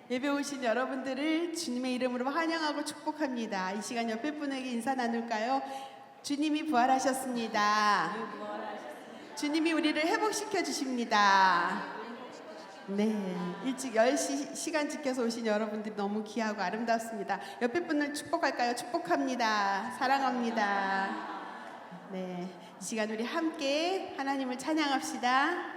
예배 오신 여러분들을 주님의 이름으로 환영하고 축복합니다. 이 시간 옆에 분에게 인사 나눌까요? 주님이 부활하셨습니다. 주님이 우리를 회복시켜 주십니다. 네, 일찍 10시 시간 지켜서 오신 여러분들이 너무 귀하고 아름답습니다. 옆에 분을 축복할까요? 축복합니다. 사랑합니다. 네, 이 시간 우리 함께 하나님을 찬양합시다.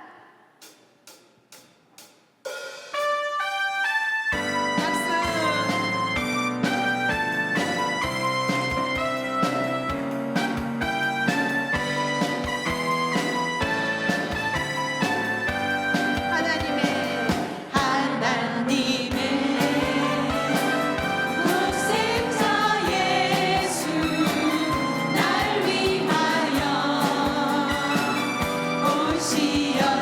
오시어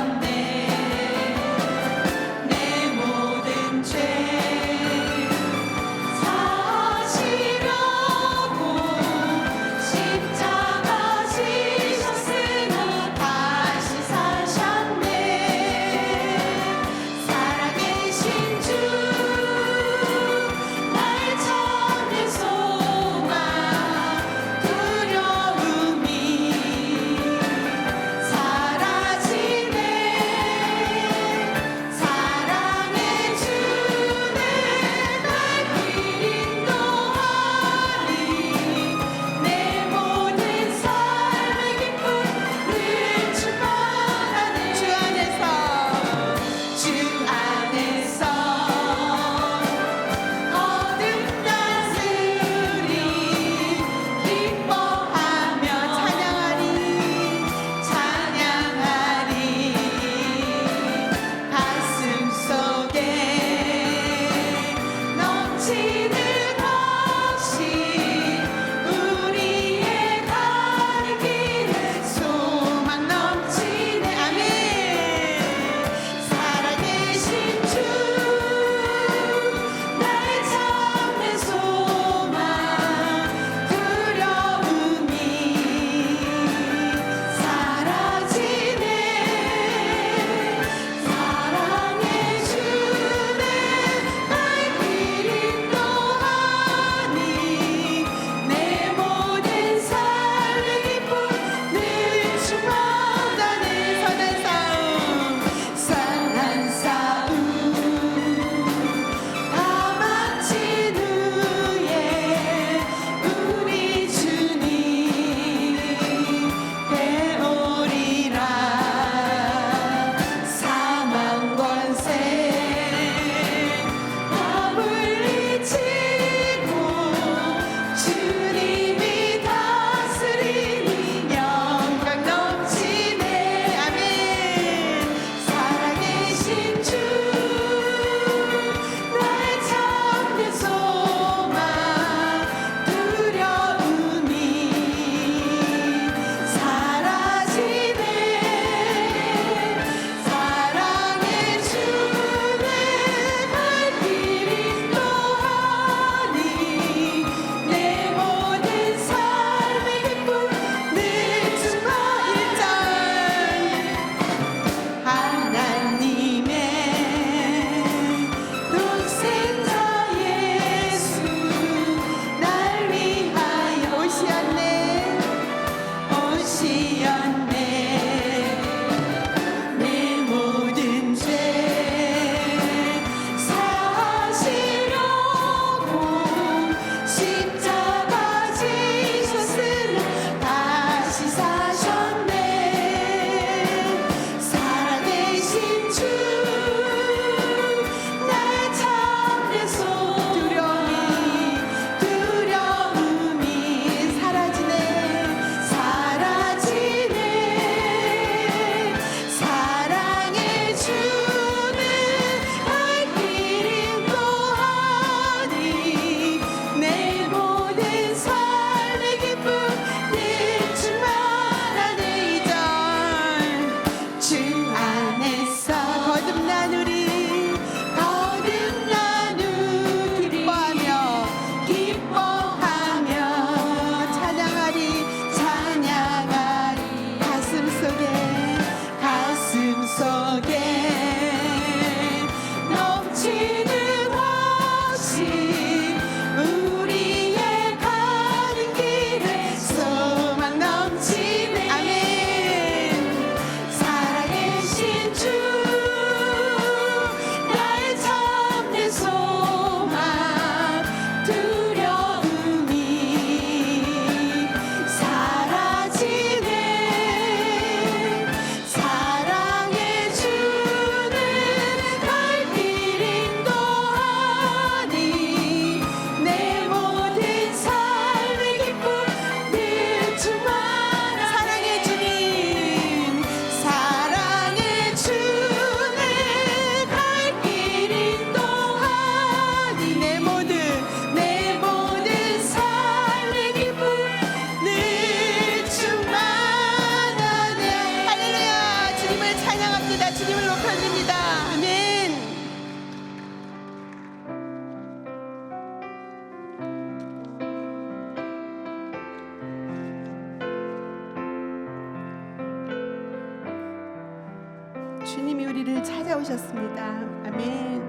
주님이 우리를 찾아오셨습니다. 아멘.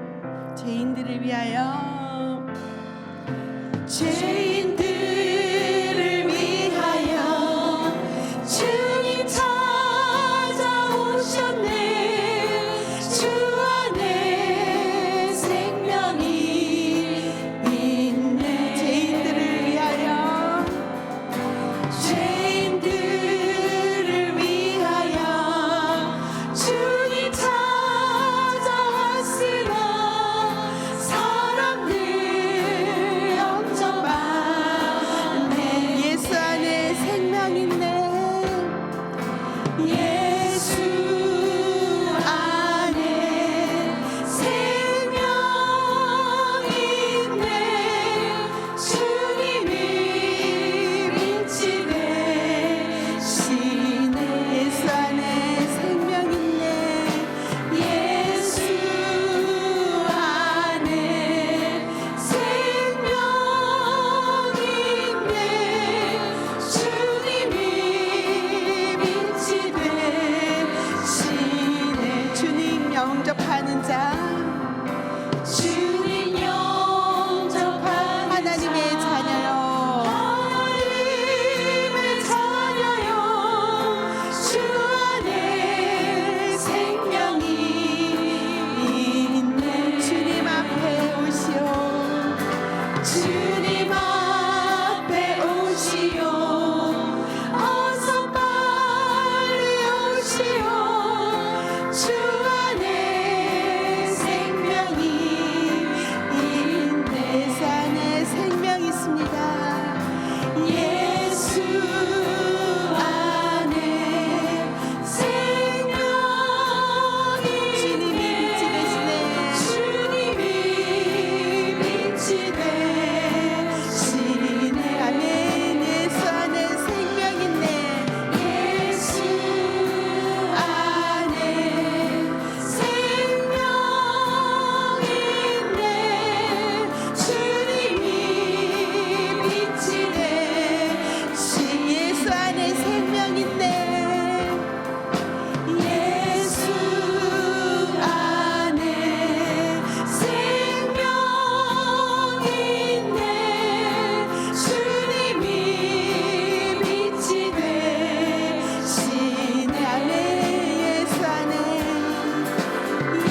죄인들을 위하여, 죄인들을 위하여 주님 찾아오셨네. 주 안에 생명이 있네. 죄인들을 위하여, 죄인들을 위하여 주님 찾아왔으나 사람들 엄청 많네. 예수 안에 생명 있네. 예수 안에 생명 있네. 주님이 빛이 되시네. 예수 안에 생명 있네. 예수 안에 생명 있네. 주님이 빛이 되시네. 주님 영접하는 자, 주님 영접하는 하나님의 자녀요, 하나님의 자녀요. 주 안에 생명이 있네. 주님 앞에 오시오. 주님 앞에 오시오. 어서 빨리 오시오. 주 안에 생명이 있네. 예수 안에 생명 있습니다. 예수 안에 생명 주님이 빛이 되시네. 주님이 빛이 되시네. 아멘. 예수 안에 생명 있네. 예수 안에 생명 있네. 주님이 빛이 되시. 예수 안에 생명 있네. 예수 안에 생명 있네. 주님이 빛이 되시네. 아멘. 예수 안에,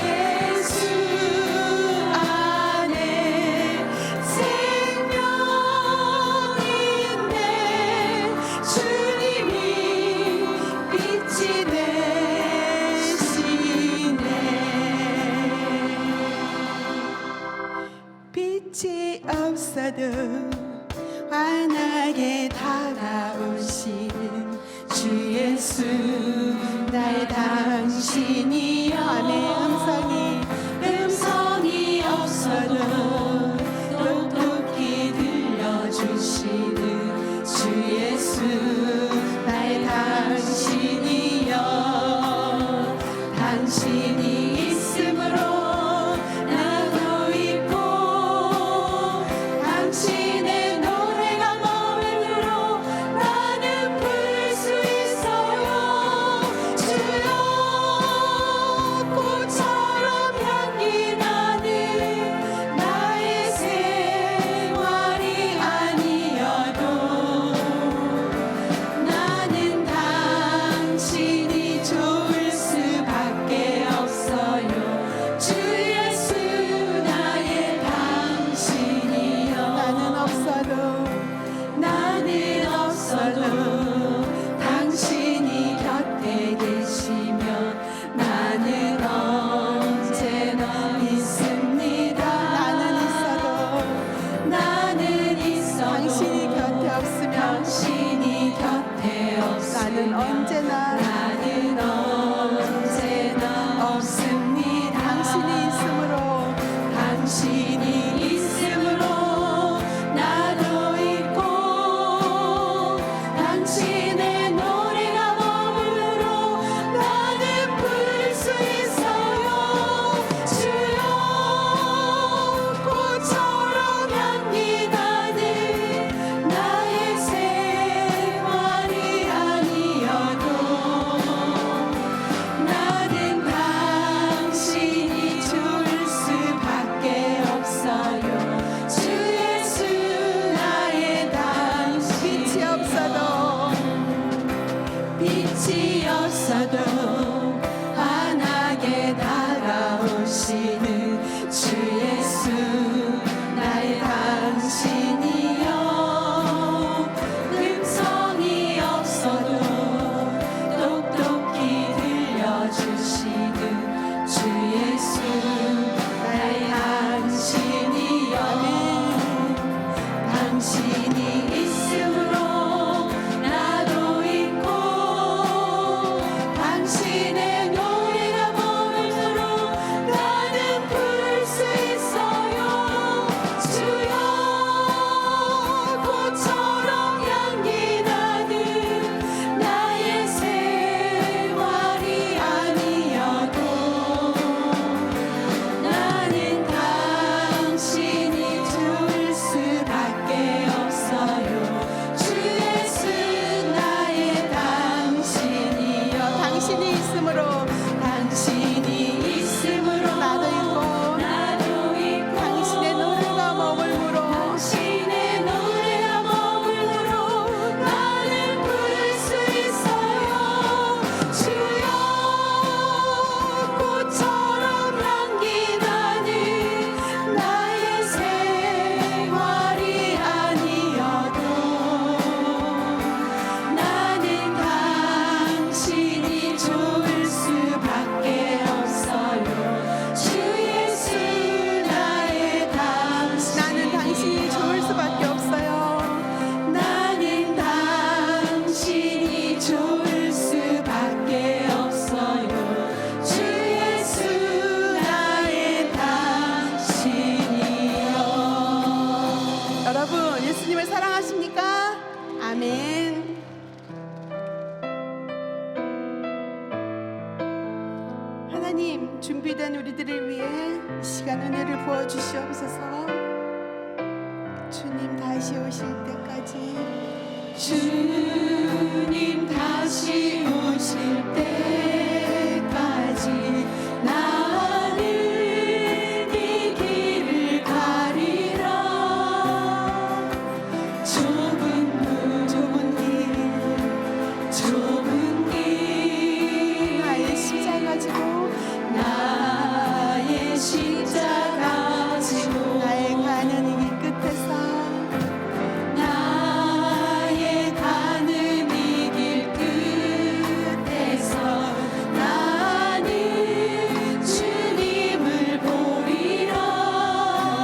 예수 안에 생명 있네. 주님이 빛이 되시네. 빛이 없어도 환하게 다가오시는 주 예수, 나의 당신이여. 아멘. 음성이 없어도 똑똑히 들려주시는 주 예수, 나의 당신이여. 당신이 있음으로 나도 있고, 당신의 노래가 마음에 들어 나는 부를 수 있어요. 주여 꽃처럼 주님, 준비된 우리들을 위해 이 시간 은혜를 부어주시옵소서. 주님 다시 오실 때까지, 주님 다시 오실 때까지 나는 이 길을 가리라. 좁은 길 나의 십자가 지고 나의 십자가 지고 나의 가는 이 길 끝에서 나의 가는 이 길 끝에서 나는 주님을 보리라.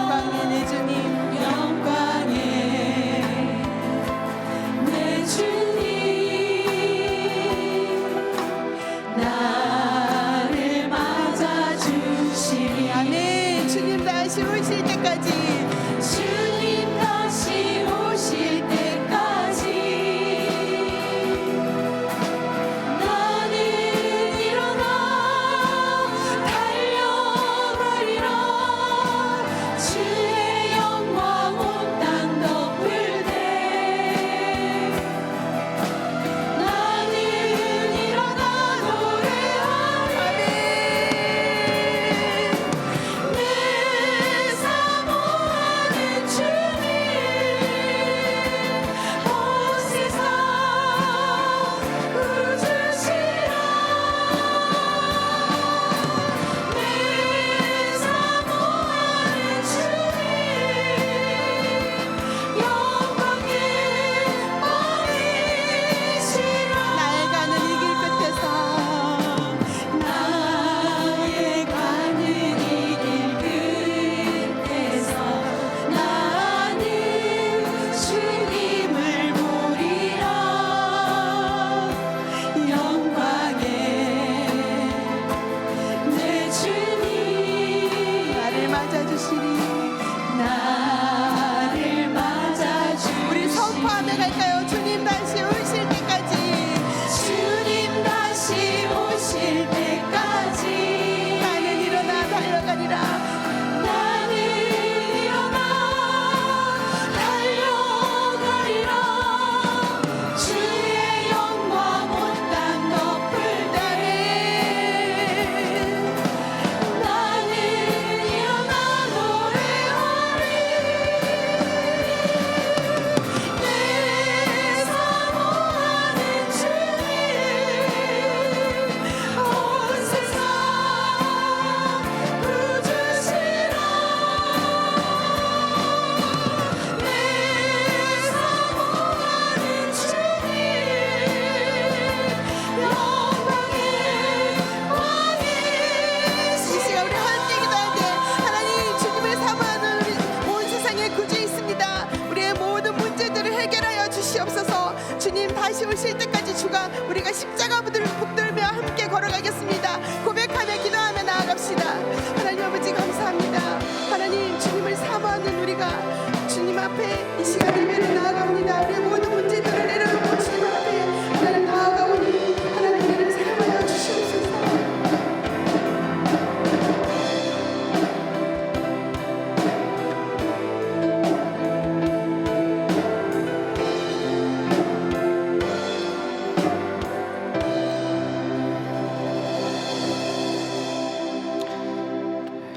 영광의 내 주님, 영광의 내 주님 나를 맞아주시리. 아멘. 주님 다시 오실 때까지, 주님 다시 오실 때까지 나는 일어나 달려가리라. 주의 영광 온 땅 덮을 때 나는 일어나 노래하리. 내 사모하는 주님 온 세상 구주시라. 내 사모하는 주님 영광의 왕이시라. 나의 가는 이 길 끝에서 나의 가는 이 길 끝에서 나는 주님을 보리라. 영광의 내 주님 나를 맞아주시리. 나를 맞아주시리. 우리 선포하며 갈까요? 주님 다시 오실 때까지, 주님 다시 오실 때까지 나는 일어나 달려가리라. 나는 일어나 달려가리라. 주의 영광 온 땅 덮을 때 나는 일어나 노래하리. 내 사모하는 주님 온 세상 구주시라. 내 사모하는 주님 영광의 이 시간 우리 함께 기도할 때, 하나님 주님을 사모하는 우리 온 세상에 구주 있습니다. 우리의 모든 문제들을 해결하여 주시옵소서. 주님 다시 오실 때까지 주가 우리가 십자가 붙들며 함께 걸어가겠습니다. 고백하며 기도하며 나아갑시다. 하나님 아버지 감사합니다. 하나님 주님을 사모하는 우리가 주님 앞에 이 시간 예배로 나아갑니다. 우리의 모든 문제들을 내려놓고 주님 앞에 하나님 나아가오니 하나님 우리를 사랑하여 주시옵소서.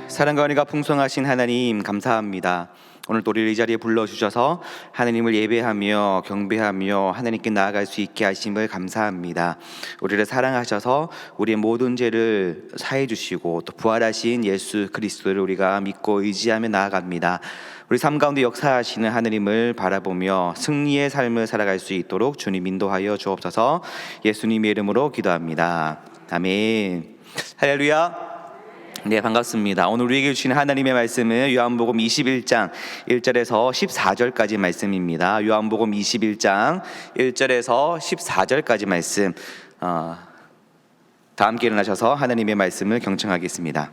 사랑과 은혜가 풍성하신 하나님 감사합니다. 오늘 또 우리를 이 자리에 불러주셔서 하나님을 예배하며 경배하며 하나님께 나아갈 수 있게 하심을 감사합니다. 우리를 사랑하셔서 우리의 모든 죄를 사해 주시고 또 부활하신 예수 그리스도를 우리가 믿고 의지하며 나아갑니다. 우리 삶 가운데 역사하시는 하나님을 바라보며 승리의 삶을 살아갈 수 있도록 주님 인도하여 주옵소서. 예수님의 이름으로 기도합니다. 아멘. 할렐루야. 네, 반갑습니다. 오늘 우리에게 주신 하나님의 말씀은 요한복음 21장 1절에서 14절까지 말씀입니다. 요한복음 21장 1절에서 14절까지 말씀, 다 함께 일어나셔서 하나님의 말씀을 경청하겠습니다.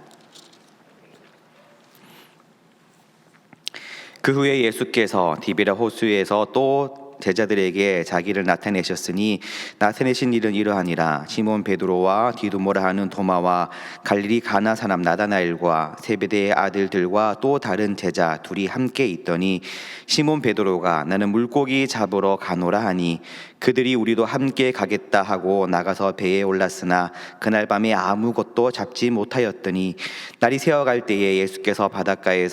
그 후에 예수께서 디베랴 호수에서 또 제자들에게 자기를 나타내셨으니 나타내신 일은 이러하니라. 시몬 베드로와 디두모라 하는 도마와 갈릴리 가나 사람 나다나엘과 세베대의 아들들과 또 다른 제자 둘이 함께 있더니 시몬 베드로가 나는 물고기 잡으러 가노라 하니 그들이 우리도 함께 가겠다 하고 나가서 배에 올랐으나 그날 밤에 아무것도 잡지 못하였더니 날이 새어갈 때에 예수께서 바닷가에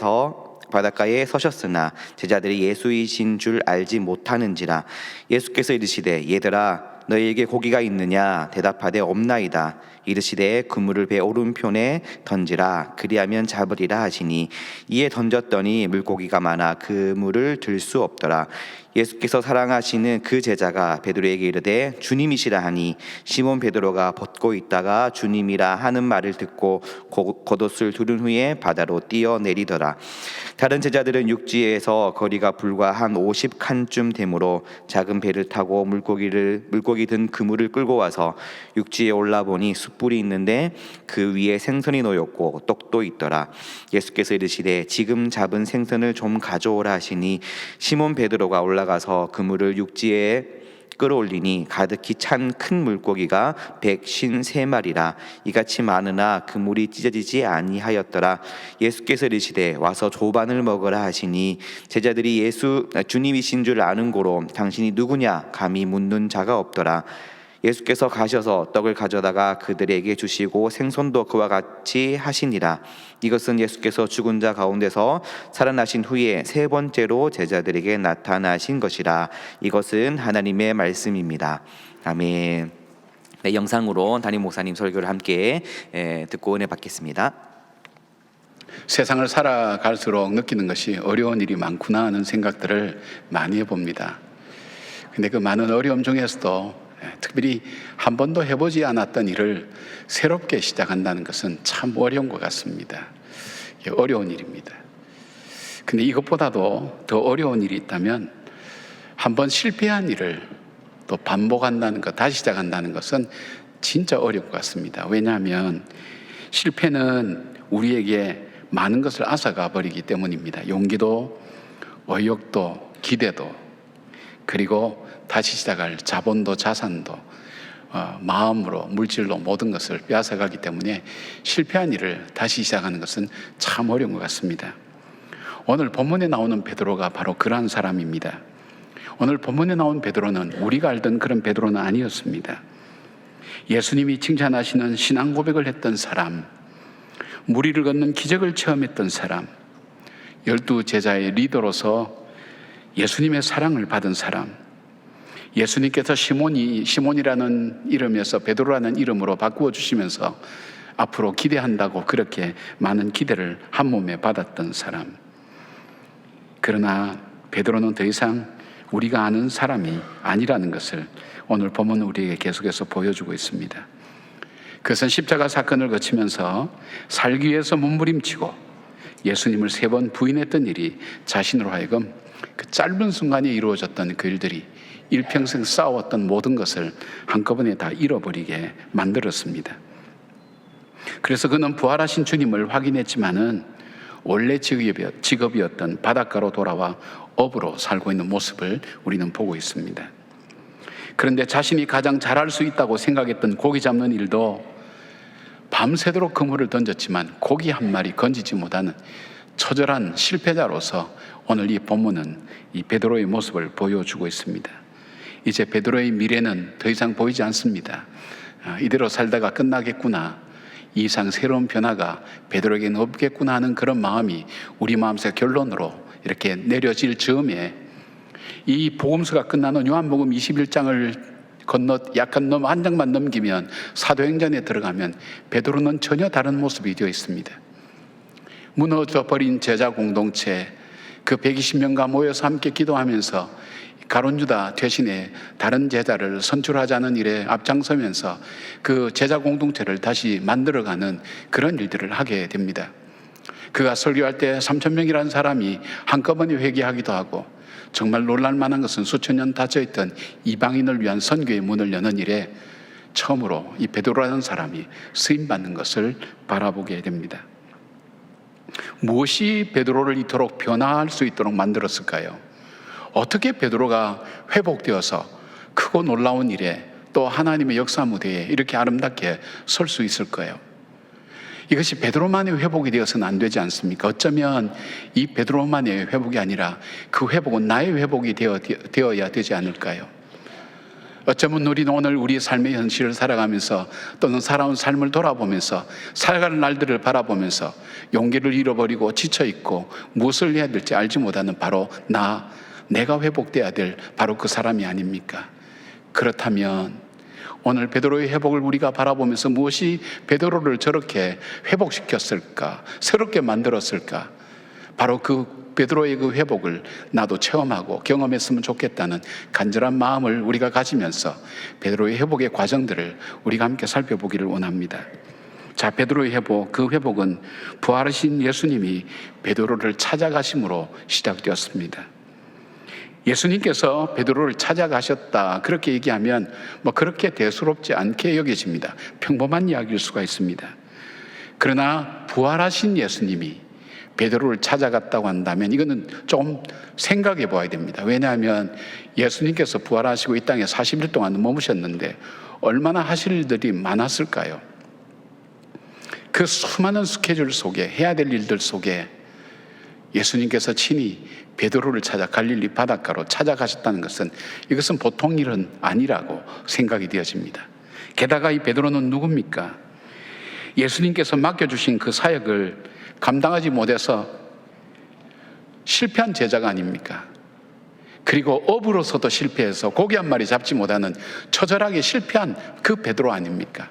서셨으나 제자들이 예수이신 줄 알지 못하는지라. 예수께서 이르시되 얘들아 너희에게 고기가 있느냐 대답하되 없나이다. 이르시되 그물을 배 오른편에 던지라 그리하면 잡으리라 하시니 이에 던졌더니 물고기가 많아 그물을 들 수 없더라. 예수께서 사랑하시는 그 제자가 베드로에게 이르되 주님이시라 하니 시몬 베드로가 벗고 있다가 주님이라 하는 말을 듣고 겉옷을 두른 후에 바다로 뛰어내리더라. 다른 제자들은 육지에서 거리가 불과 한 50칸쯤 되므로 작은 배를 타고 물고기 든 그물을 끌고 와서 육지에 올라보니 숯불이 있는데 그 위에 생선이 놓였고 떡도 있더라. 예수께서 이르시되 지금 잡은 생선을 좀 가져오라 하시니 시몬 베드로가 올라가서 그물을 육지에 끌어올리니 가득히 찬 큰 물고기가 153마리라. 이같이 많으나 그물이 찢어지지 아니하였더라. 예수께서 이르시되 와서 조반을 먹으라 하시니 제자들이 주님이신 줄 아는 고로 당신이 누구냐 감히 묻는 자가 없더라. 예수께서 가셔서 떡을 가져다가 그들에게 주시고 생선도 그와 같이 하시니라. 이것은 예수께서 죽은 자 가운데서 살아나신 후에 세 번째로 제자들에게 나타나신 것이라. 이것은 하나님의 말씀입니다. 아멘. 네, 영상으로 담임 목사님 설교를 함께 듣고 은혜 받겠습니다. 세상을 살아갈수록 느끼는 것이 어려운 일이 많구나 하는 생각들을 많이 해봅니다. 근데 그 많은 어려움 중에서도 특별히 한 번도 해보지 않았던 일을 새롭게 시작한다는 것은 참 어려운 것 같습니다. 어려운 일입니다. 근데 이것보다도 더 어려운 일이 있다면 한 번 실패한 일을 또 반복한다는 것, 다시 시작한다는 것은 진짜 어려울 것 같습니다. 왜냐하면 실패는 우리에게 많은 것을 앗아가 버리기 때문입니다. 용기도, 의욕도, 기대도, 그리고 다시 시작할 자본도 자산도 마음으로 물질로 모든 것을 빼앗아가기 때문에 실패한 일을 다시 시작하는 것은 참 어려운 것 같습니다. 오늘 본문에 나오는 베드로가 바로 그러한 사람입니다. 오늘 본문에 나온 베드로는 우리가 알던 그런 베드로는 아니었습니다. 예수님이 칭찬하시는 신앙 고백을 했던 사람, 물 위를 걷는 기적을 체험했던 사람, 12 제자의 리더로서 예수님의 사랑을 받은 사람, 예수님께서 시몬이라는 이름에서 베드로라는 이름으로 바꾸어 주시면서 앞으로 기대한다고 그렇게 많은 기대를 한 몸에 받았던 사람. 그러나 베드로는 더 이상 우리가 아는 사람이 아니라는 것을 오늘 본문은 우리에게 계속해서 보여주고 있습니다. 그것은 십자가 사건을 거치면서 살기 위해서 몸부림치고 예수님을 3번 부인했던 일이 자신으로 하여금 그 짧은 순간에 이루어졌던 그 일들이 일평생 쌓아왔던 모든 것을 한꺼번에 다 잃어버리게 만들었습니다. 그래서 그는 부활하신 주님을 확인했지만은 원래 직업이었던 바닷가로 돌아와 업으로 살고 있는 모습을 우리는 보고 있습니다. 그런데 자신이 가장 잘할 수 있다고 생각했던 고기 잡는 일도 밤새도록 그물을 던졌지만 고기 한 마리 건지지 못하는 처절한 실패자로서 오늘 이 본문은 이 베드로의 모습을 보여주고 있습니다. 이제 베드로의 미래는 더 이상 보이지 않습니다. 이대로 살다가 끝나겠구나, 이 이상 새로운 변화가 베드로에게는 없겠구나 하는 그런 마음이 우리 마음속 결론으로 이렇게 내려질 즈음에 이 복음서가 끝나는 요한복음 21장을 건너 약간 한 장만 넘기면 사도행전에 들어가면 베드로는 전혀 다른 모습이 되어 있습니다. 무너져 버린 제자 공동체, 그 120명과 모여서 함께 기도하면서 가룟 유다 대신에 다른 제자를 선출하자는 일에 앞장서면서 그 제자 공동체를 다시 만들어가는 그런 일들을 하게 됩니다. 그가 설교할 때 3,000명이라는 사람이 한꺼번에 회개하기도 하고, 정말 놀랄만한 것은 수천 년 닫혀있던 이방인을 위한 선교의 문을 여는 일에 처음으로 이 베드로라는 사람이 쓰임받는 것을 바라보게 됩니다. 무엇이 베드로를 이토록 변화할 수 있도록 만들었을까요? 어떻게 베드로가 회복되어서 크고 놀라운 일에 또 하나님의 역사 무대에 이렇게 아름답게 설 수 있을까요? 이것이 베드로만의 회복이 되어서는 안 되지 않습니까? 어쩌면 이 베드로만의 회복이 아니라 그 회복은 나의 회복이 되어야 되지 않을까요? 어쩌면 우리는 오늘 우리 삶의 현실을 살아가면서 또는 살아온 삶을 돌아보면서 살아가는 날들을 바라보면서 용기를 잃어버리고 지쳐있고 무엇을 해야 될지 알지 못하는 바로 내가 회복돼야 될 바로 그 사람이 아닙니까? 그렇다면 오늘 베드로의 회복을 우리가 바라보면서 무엇이 베드로를 저렇게 회복시켰을까? 새롭게 만들었을까? 바로 그 베드로의 그 회복을 나도 체험하고 경험했으면 좋겠다는 간절한 마음을 우리가 가지면서 베드로의 회복의 과정들을 우리가 함께 살펴보기를 원합니다. 자, 베드로의 회복, 그 회복은 부활하신 예수님이 베드로를 찾아가심으로 시작되었습니다. 예수님께서 베드로를 찾아가셨다 그렇게 얘기하면 그렇게 대수롭지 않게 여겨집니다. 평범한 이야기일 수가 있습니다. 그러나 부활하신 예수님이 베드로를 찾아갔다고 한다면 이거는 좀 생각해 봐야 됩니다. 왜냐하면 예수님께서 부활하시고 이 땅에 40일 동안 머무셨는데 얼마나 하실 일들이 많았을까요? 그 수많은 스케줄 속에 해야 될 일들 속에 예수님께서 친히 베드로를 찾아 갈릴리 바닷가로 찾아가셨다는 것은 이것은 보통 일은 아니라고 생각이 되어집니다. 게다가 이 베드로는 누굽니까? 예수님께서 맡겨주신 그 사역을 감당하지 못해서 실패한 제자가 아닙니까? 그리고 업으로서도 실패해서 고기 한 마리 잡지 못하는 처절하게 실패한 그 베드로 아닙니까?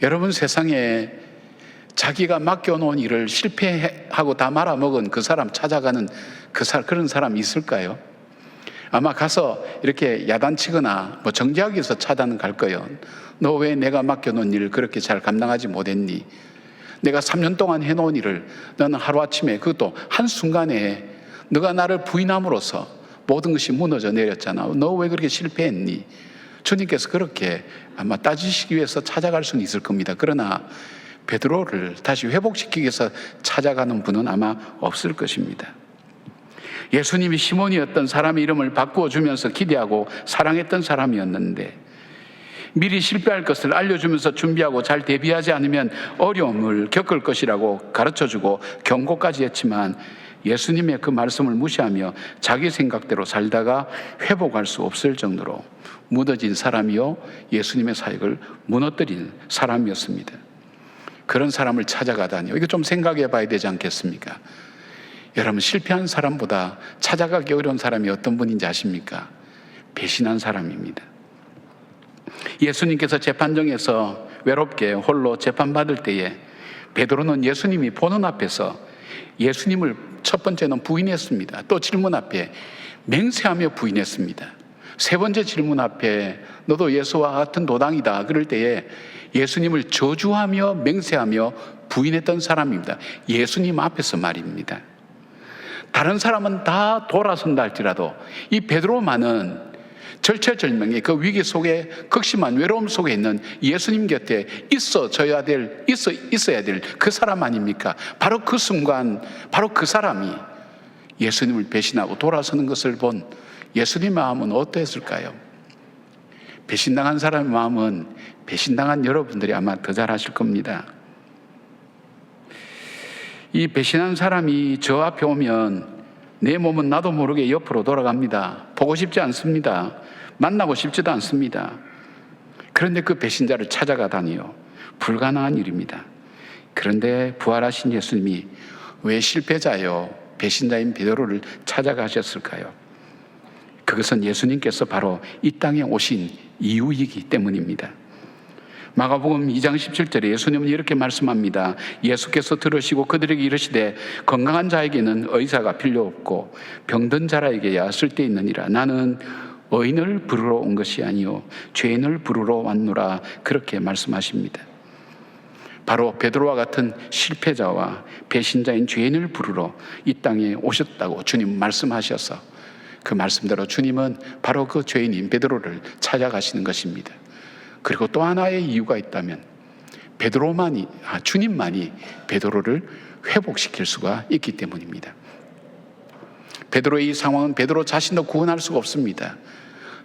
여러분, 세상에 자기가 맡겨놓은 일을 실패하고 다 말아먹은 그 사람 찾아가는 그런 사람이 있을까요? 아마 가서 이렇게 야단치거나 정죄하기 위해서 찾아는 갈 거예요. 너 왜 내가 맡겨놓은 일을 그렇게 잘 감당하지 못했니? 내가 3년 동안 해놓은 일을 너는 하루아침에, 그것도 한순간에 너가 나를 부인함으로써 모든 것이 무너져 내렸잖아. 너 왜 그렇게 실패했니? 주님께서 그렇게 아마 따지시기 위해서 찾아갈 수는 있을 겁니다. 그러나 베드로를 다시 회복시키기 위해서 찾아가는 분은 아마 없을 것입니다. 예수님이 시몬이었던 사람의 이름을 바꾸어 주면서 기대하고 사랑했던 사람이었는데 미리 실패할 것을 알려주면서 준비하고 잘 대비하지 않으면 어려움을 겪을 것이라고 가르쳐주고 경고까지 했지만 예수님의 그 말씀을 무시하며 자기 생각대로 살다가 회복할 수 없을 정도로 무너진 사람이요, 예수님의 사역을 무너뜨린 사람이었습니다. 그런 사람을 찾아가다니요, 이거 좀 생각해 봐야 되지 않겠습니까? 여러분, 실패한 사람보다 찾아가기 어려운 사람이 어떤 분인지 아십니까? 배신한 사람입니다. 예수님께서 재판정에서 외롭게 홀로 재판받을 때에 베드로는 예수님이 보는 앞에서 예수님을 첫 번째는 부인했습니다. 또 질문 앞에 맹세하며 부인했습니다. 세 번째 질문 앞에 너도 예수와 같은 도당이다 그럴 때에 예수님을 저주하며 맹세하며 부인했던 사람입니다. 예수님 앞에서 말입니다. 다른 사람은 다 돌아선다 할지라도 이 베드로만은 절체절명의 그 위기 속에 극심한 외로움 속에 있는 예수님 곁에 있어야 될 그 사람 아닙니까? 바로 그 순간, 바로 그 사람이 예수님을 배신하고 돌아서는 것을 본 예수님의 마음은 어떠했을까요? 배신당한 사람의 마음은 배신당한 여러분들이 아마 더 잘 아실 겁니다. 이 배신한 사람이 저 앞에 오면 내 몸은 나도 모르게 옆으로 돌아갑니다. 보고 싶지 않습니다. 만나고 싶지도 않습니다. 그런데 그 배신자를 찾아가다니요, 불가능한 일입니다. 그런데 부활하신 예수님이 왜 실패자요, 배신자인 베드로를 찾아가셨을까요? 그것은 예수님께서 바로 이 땅에 오신 이유이기 때문입니다. 마가복음 2장 17절에 예수님은 이렇게 말씀합니다. 예수께서 들으시고 그들에게 이르시되 건강한 자에게는 의사가 필요 없고 병든 자라에게야 쓸데있느니라. 나는 의인을 부르러 온 것이 아니요 죄인을 부르러 왔노라. 그렇게 말씀하십니다. 바로 베드로와 같은 실패자와 배신자인 죄인을 부르러 이 땅에 오셨다고 주님 말씀하셔서 그 말씀대로 주님은 바로 그 죄인인 베드로를 찾아가시는 것입니다. 그리고 또 하나의 이유가 있다면 주님만이 베드로를 회복시킬 수가 있기 때문입니다. 베드로의 이 상황은 베드로 자신도 구원할 수가 없습니다.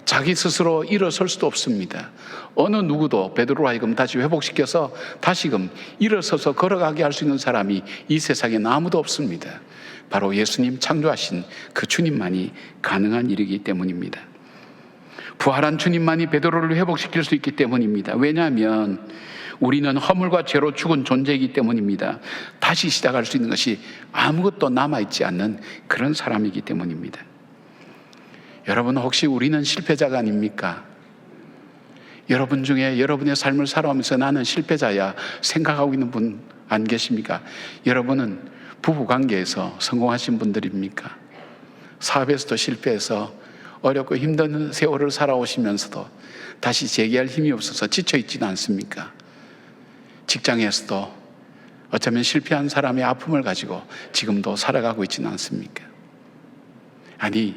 자기 스스로 일어설 수도 없습니다. 어느 누구도 베드로로 하여금 다시 회복시켜서 다시금 일어서서 걸어가게 할 수 있는 사람이 이 세상에 아무도 없습니다. 바로 예수님 창조하신 그 주님만이 가능한 일이기 때문입니다. 부활한 주님만이 베드로를 회복시킬 수 있기 때문입니다. 왜냐하면 우리는 허물과 죄로 죽은 존재이기 때문입니다. 다시 시작할 수 있는 것이 아무것도 남아있지 않는 그런 사람이기 때문입니다. 여러분, 혹시 우리는 실패자가 아닙니까? 여러분 중에 여러분의 삶을 살아오면서 나는 실패자야 생각하고 있는 분 안 계십니까? 여러분은 부부관계에서 성공하신 분들입니까? 사업에서도 실패해서 어렵고 힘든 세월을 살아오시면서도 다시 재기할 힘이 없어서 지쳐있지는 않습니까? 직장에서도 어쩌면 실패한 사람의 아픔을 가지고 지금도 살아가고 있지는 않습니까? 아니,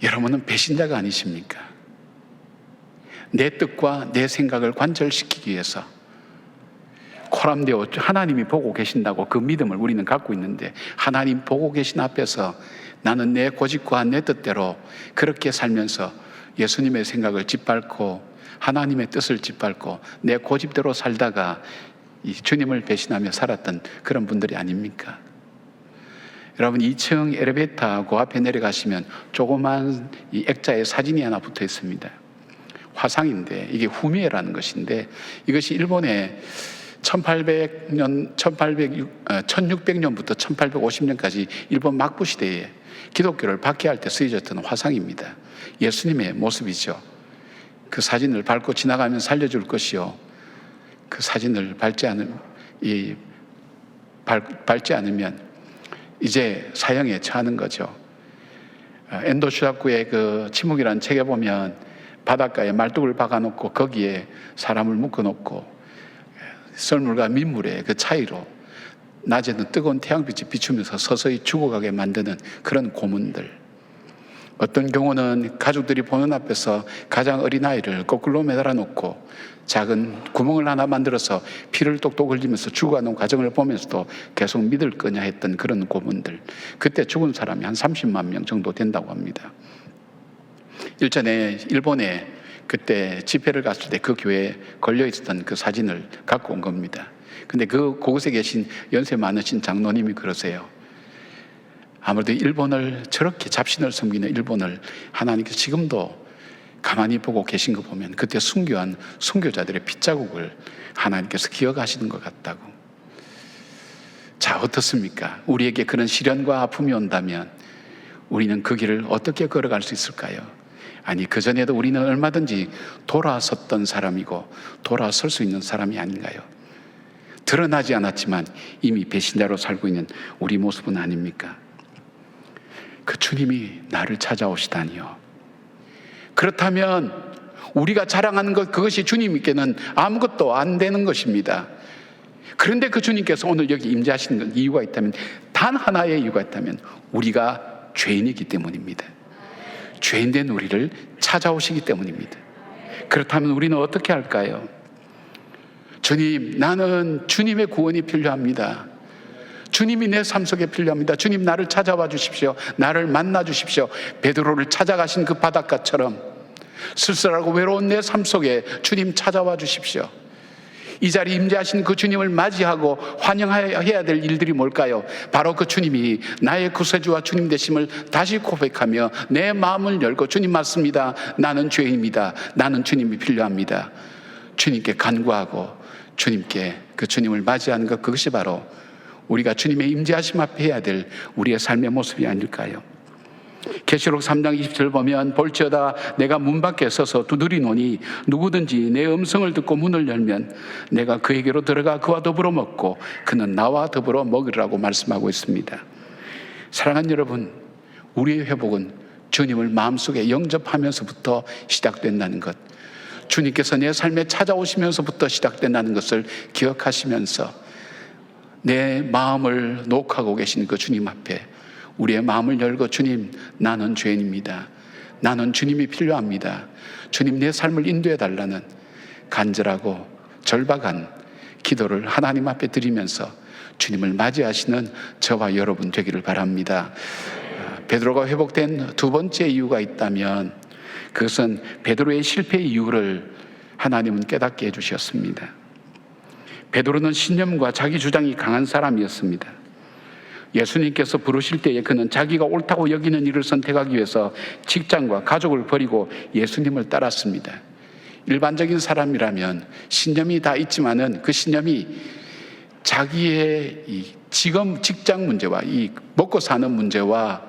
여러분은 배신자가 아니십니까? 내 뜻과 내 생각을 관철시키기 위해서 코람데오 하나님이 보고 계신다고 그 믿음을 우리는 갖고 있는데, 하나님 보고 계신 앞에서 나는 내 고집과 내 뜻대로 그렇게 살면서 예수님의 생각을 짓밟고 하나님의 뜻을 짓밟고 내 고집대로 살다가 이 주님을 배신하며 살았던 그런 분들이 아닙니까? 여러분, 2층 엘리베이터 그 앞에 내려가시면 조그만 이 액자에 사진이 하나 붙어 있습니다. 화상인데 이게 후미에라는 것인데, 이것이 일본의 1600년부터 1850년까지 일본 막부 시대에 기독교를 박해할 때 쓰여졌던 화상입니다. 예수님의 모습이죠. 그 사진을 밟고 지나가면 살려줄 것이요, 그 사진을 밟지 않으면 이제 사형에 처하는 거죠. 엔도 슈다쿠의 그 침묵이라는 책에 보면 바닷가에 말뚝을 박아놓고 거기에 사람을 묶어놓고 썰물과 민물의 그 차이로 낮에는 뜨거운 태양빛이 비추면서 서서히 죽어가게 만드는 그런 고문들. 어떤 경우는 가족들이 보는 앞에서 가장 어린 아이를 거꾸로 매달아 놓고 작은 구멍을 하나 만들어서 피를 똑똑 흘리면서 죽어가는 과정을 보면서도 계속 믿을 거냐 했던 그런 고문들. 그때 죽은 사람이 한 30만 명 정도 된다고 합니다. 일전에 일본에 그때 집회를 갔을 때 그 교회에 걸려 있었던 그 사진을 갖고 온 겁니다. 근데 그곳에 계신 연세 많으신 장로님이 그러세요. 아무래도 일본을 저렇게 잡신을 섬기는 일본을 하나님께서 지금도 가만히 보고 계신 거 보면 그때 순교한 순교자들의 핏자국을 하나님께서 기억하시는 것 같다고. 자, 어떻습니까? 우리에게 그런 시련과 아픔이 온다면 우리는 그 길을 어떻게 걸어갈 수 있을까요? 아니, 그전에도 우리는 얼마든지 돌아섰던 사람이고 돌아설 수 있는 사람이 아닌가요? 드러나지 않았지만 이미 배신자로 살고 있는 우리 모습은 아닙니까? 그 주님이 나를 찾아오시다니요. 그렇다면 우리가 자랑하는 것, 그것이 주님께는 아무것도 안 되는 것입니다. 그런데 그 주님께서 오늘 여기 임재하시는 이유가 있다면, 단 하나의 이유가 있다면 우리가 죄인이기 때문입니다. 죄인된 우리를 찾아오시기 때문입니다. 그렇다면 우리는 어떻게 할까요? 주님, 나는 주님의 구원이 필요합니다. 주님이 내 삶 속에 필요합니다. 주님, 나를 찾아와 주십시오. 나를 만나 주십시오. 베드로를 찾아가신 그 바닷가처럼 쓸쓸하고 외로운 내 삶 속에 주님 찾아와 주십시오. 이 자리에 임재하신 그 주님을 맞이하고 환영해야 될 일들이 뭘까요? 바로 그 주님이 나의 구세주와 주님 되심을 다시 고백하며 내 마음을 열고, 주님 맞습니다. 나는 죄인입니다. 나는 주님이 필요합니다. 주님께 간구하고 주님께 그 주님을 맞이하는 것, 그것이 바로 우리가 주님의 임재하심 앞에 해야 될 우리의 삶의 모습이 아닐까요? 계시록 3장 20절 보면, 볼지어다 내가 문 밖에 서서 두드리노니 누구든지 내 음성을 듣고 문을 열면 내가 그에게로 들어가 그와 더불어 먹고 그는 나와 더불어 먹으리라고 말씀하고 있습니다. 사랑하는 여러분, 우리의 회복은 주님을 마음속에 영접하면서부터 시작된다는 것, 주님께서 내 삶에 찾아오시면서부터 시작된다는 것을 기억하시면서 내 마음을 녹하고 계신 그 주님 앞에 우리의 마음을 열고, 주님, 나는 죄인입니다. 나는 주님이 필요합니다. 주님, 내 삶을 인도해 달라는 간절하고 절박한 기도를 하나님 앞에 드리면서 주님을 맞이하시는 저와 여러분 되기를 바랍니다. 베드로가 회복된 두 번째 이유가 있다면 그것은 베드로의 실패의 이유를 하나님은 깨닫게 해주셨습니다. 베드로는 신념과 자기 주장이 강한 사람이었습니다. 예수님께서 부르실 때에 그는 자기가 옳다고 여기는 일을 선택하기 위해서 직장과 가족을 버리고 예수님을 따랐습니다. 일반적인 사람이라면 신념이 다 있지만은 그 신념이 자기의 이 직장 문제와 이 먹고 사는 문제와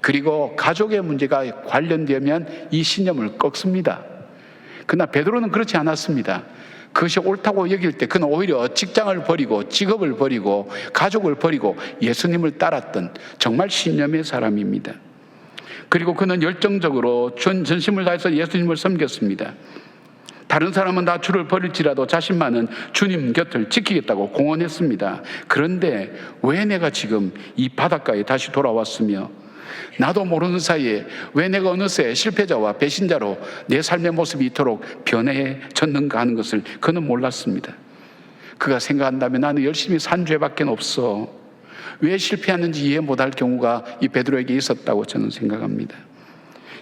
그리고 가족의 문제가 관련되면 이 신념을 꺾습니다. 그러나 베드로는 그렇지 않았습니다. 그것이 옳다고 여길 때 그는 오히려 직장을 버리고 직업을 버리고 가족을 버리고 예수님을 따랐던 정말 신념의 사람입니다. 그리고 그는 열정적으로 전심을 다해서 예수님을 섬겼습니다. 다른 사람은 다 주를 버릴지라도 자신만은 주님 곁을 지키겠다고 공언했습니다. 그런데 왜 내가 지금 이 바닷가에 다시 돌아왔으며 나도 모르는 사이에 왜 내가 어느새 실패자와 배신자로 내 삶의 모습이 이토록 변해졌는가 하는 것을 그는 몰랐습니다. 그가 생각한다면 나는 열심히 산 죄밖에 없어. 왜 실패하는지 이해 못할 경우가 이 베드로에게 있었다고 저는 생각합니다.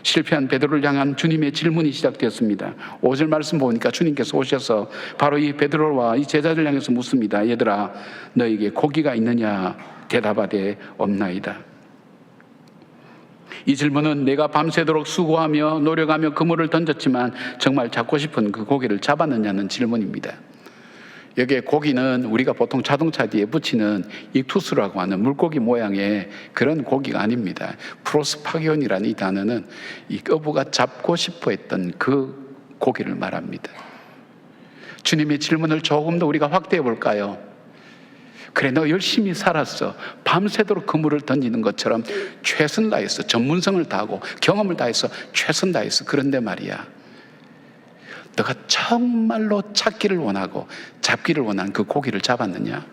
실패한 베드로를 향한 주님의 질문이 시작되었습니다. 5절 말씀 보니까 주님께서 오셔서 바로 이 베드로와 이 제자들 향해서 묻습니다. 얘들아, 너에게 고기가 있느냐? 대답하되 없나이다. 이 질문은 내가 밤새도록 수고하며 노력하며 그물을 던졌지만 정말 잡고 싶은 그 고기를 잡았느냐는 질문입니다. 여기에 고기는 우리가 보통 자동차 뒤에 붙이는 익투스라고 하는 물고기 모양의 그런 고기가 아닙니다. 프로스파기온이라는 이 단어는 이 어부가 잡고 싶어 했던 그 고기를 말합니다. 주님의 질문을 조금 더 우리가 확대해 볼까요? 그래, 너 열심히 살았어. 밤새도록 그물을 던지는 것처럼 최선 다했어. 전문성을 다하고 경험을 다해서 최선 다했어. 그런데 말이야, 너가 정말로 찾기를 원하고 잡기를 원하는 그 고기를 잡았느냐?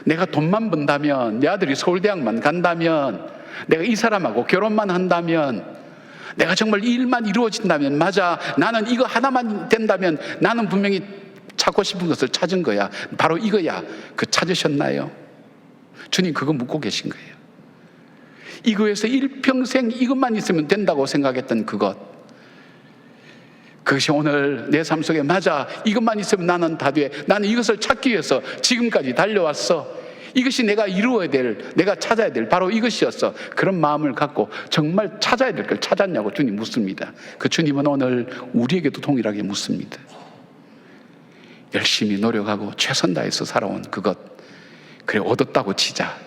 내가 돈만 번다면, 내 아들이 서울대학만 간다면, 내가 이 사람하고 결혼만 한다면, 내가 정말 이 일만 이루어진다면, 맞아, 나는 이거 하나만 된다면 나는 분명히 찾고 싶은 것을 찾은 거야. 바로 이거야. 그 찾으셨나요? 주님 그거 묻고 계신 거예요. 이거에서 일평생 이것만 있으면 된다고 생각했던 그것, 그것이 오늘 내 삶 속에 맞아, 이것만 있으면 나는 다 돼. 나는 이것을 찾기 위해서 지금까지 달려왔어. 이것이 내가 이루어야 될, 내가 찾아야 될 바로 이것이었어. 그런 마음을 갖고 정말 찾아야 될 걸 찾았냐고 주님 묻습니다. 그 주님은 오늘 우리에게도 동일하게 묻습니다. 열심히 노력하고 최선 다해서 살아온 그것, 그래 얻었다고 치자.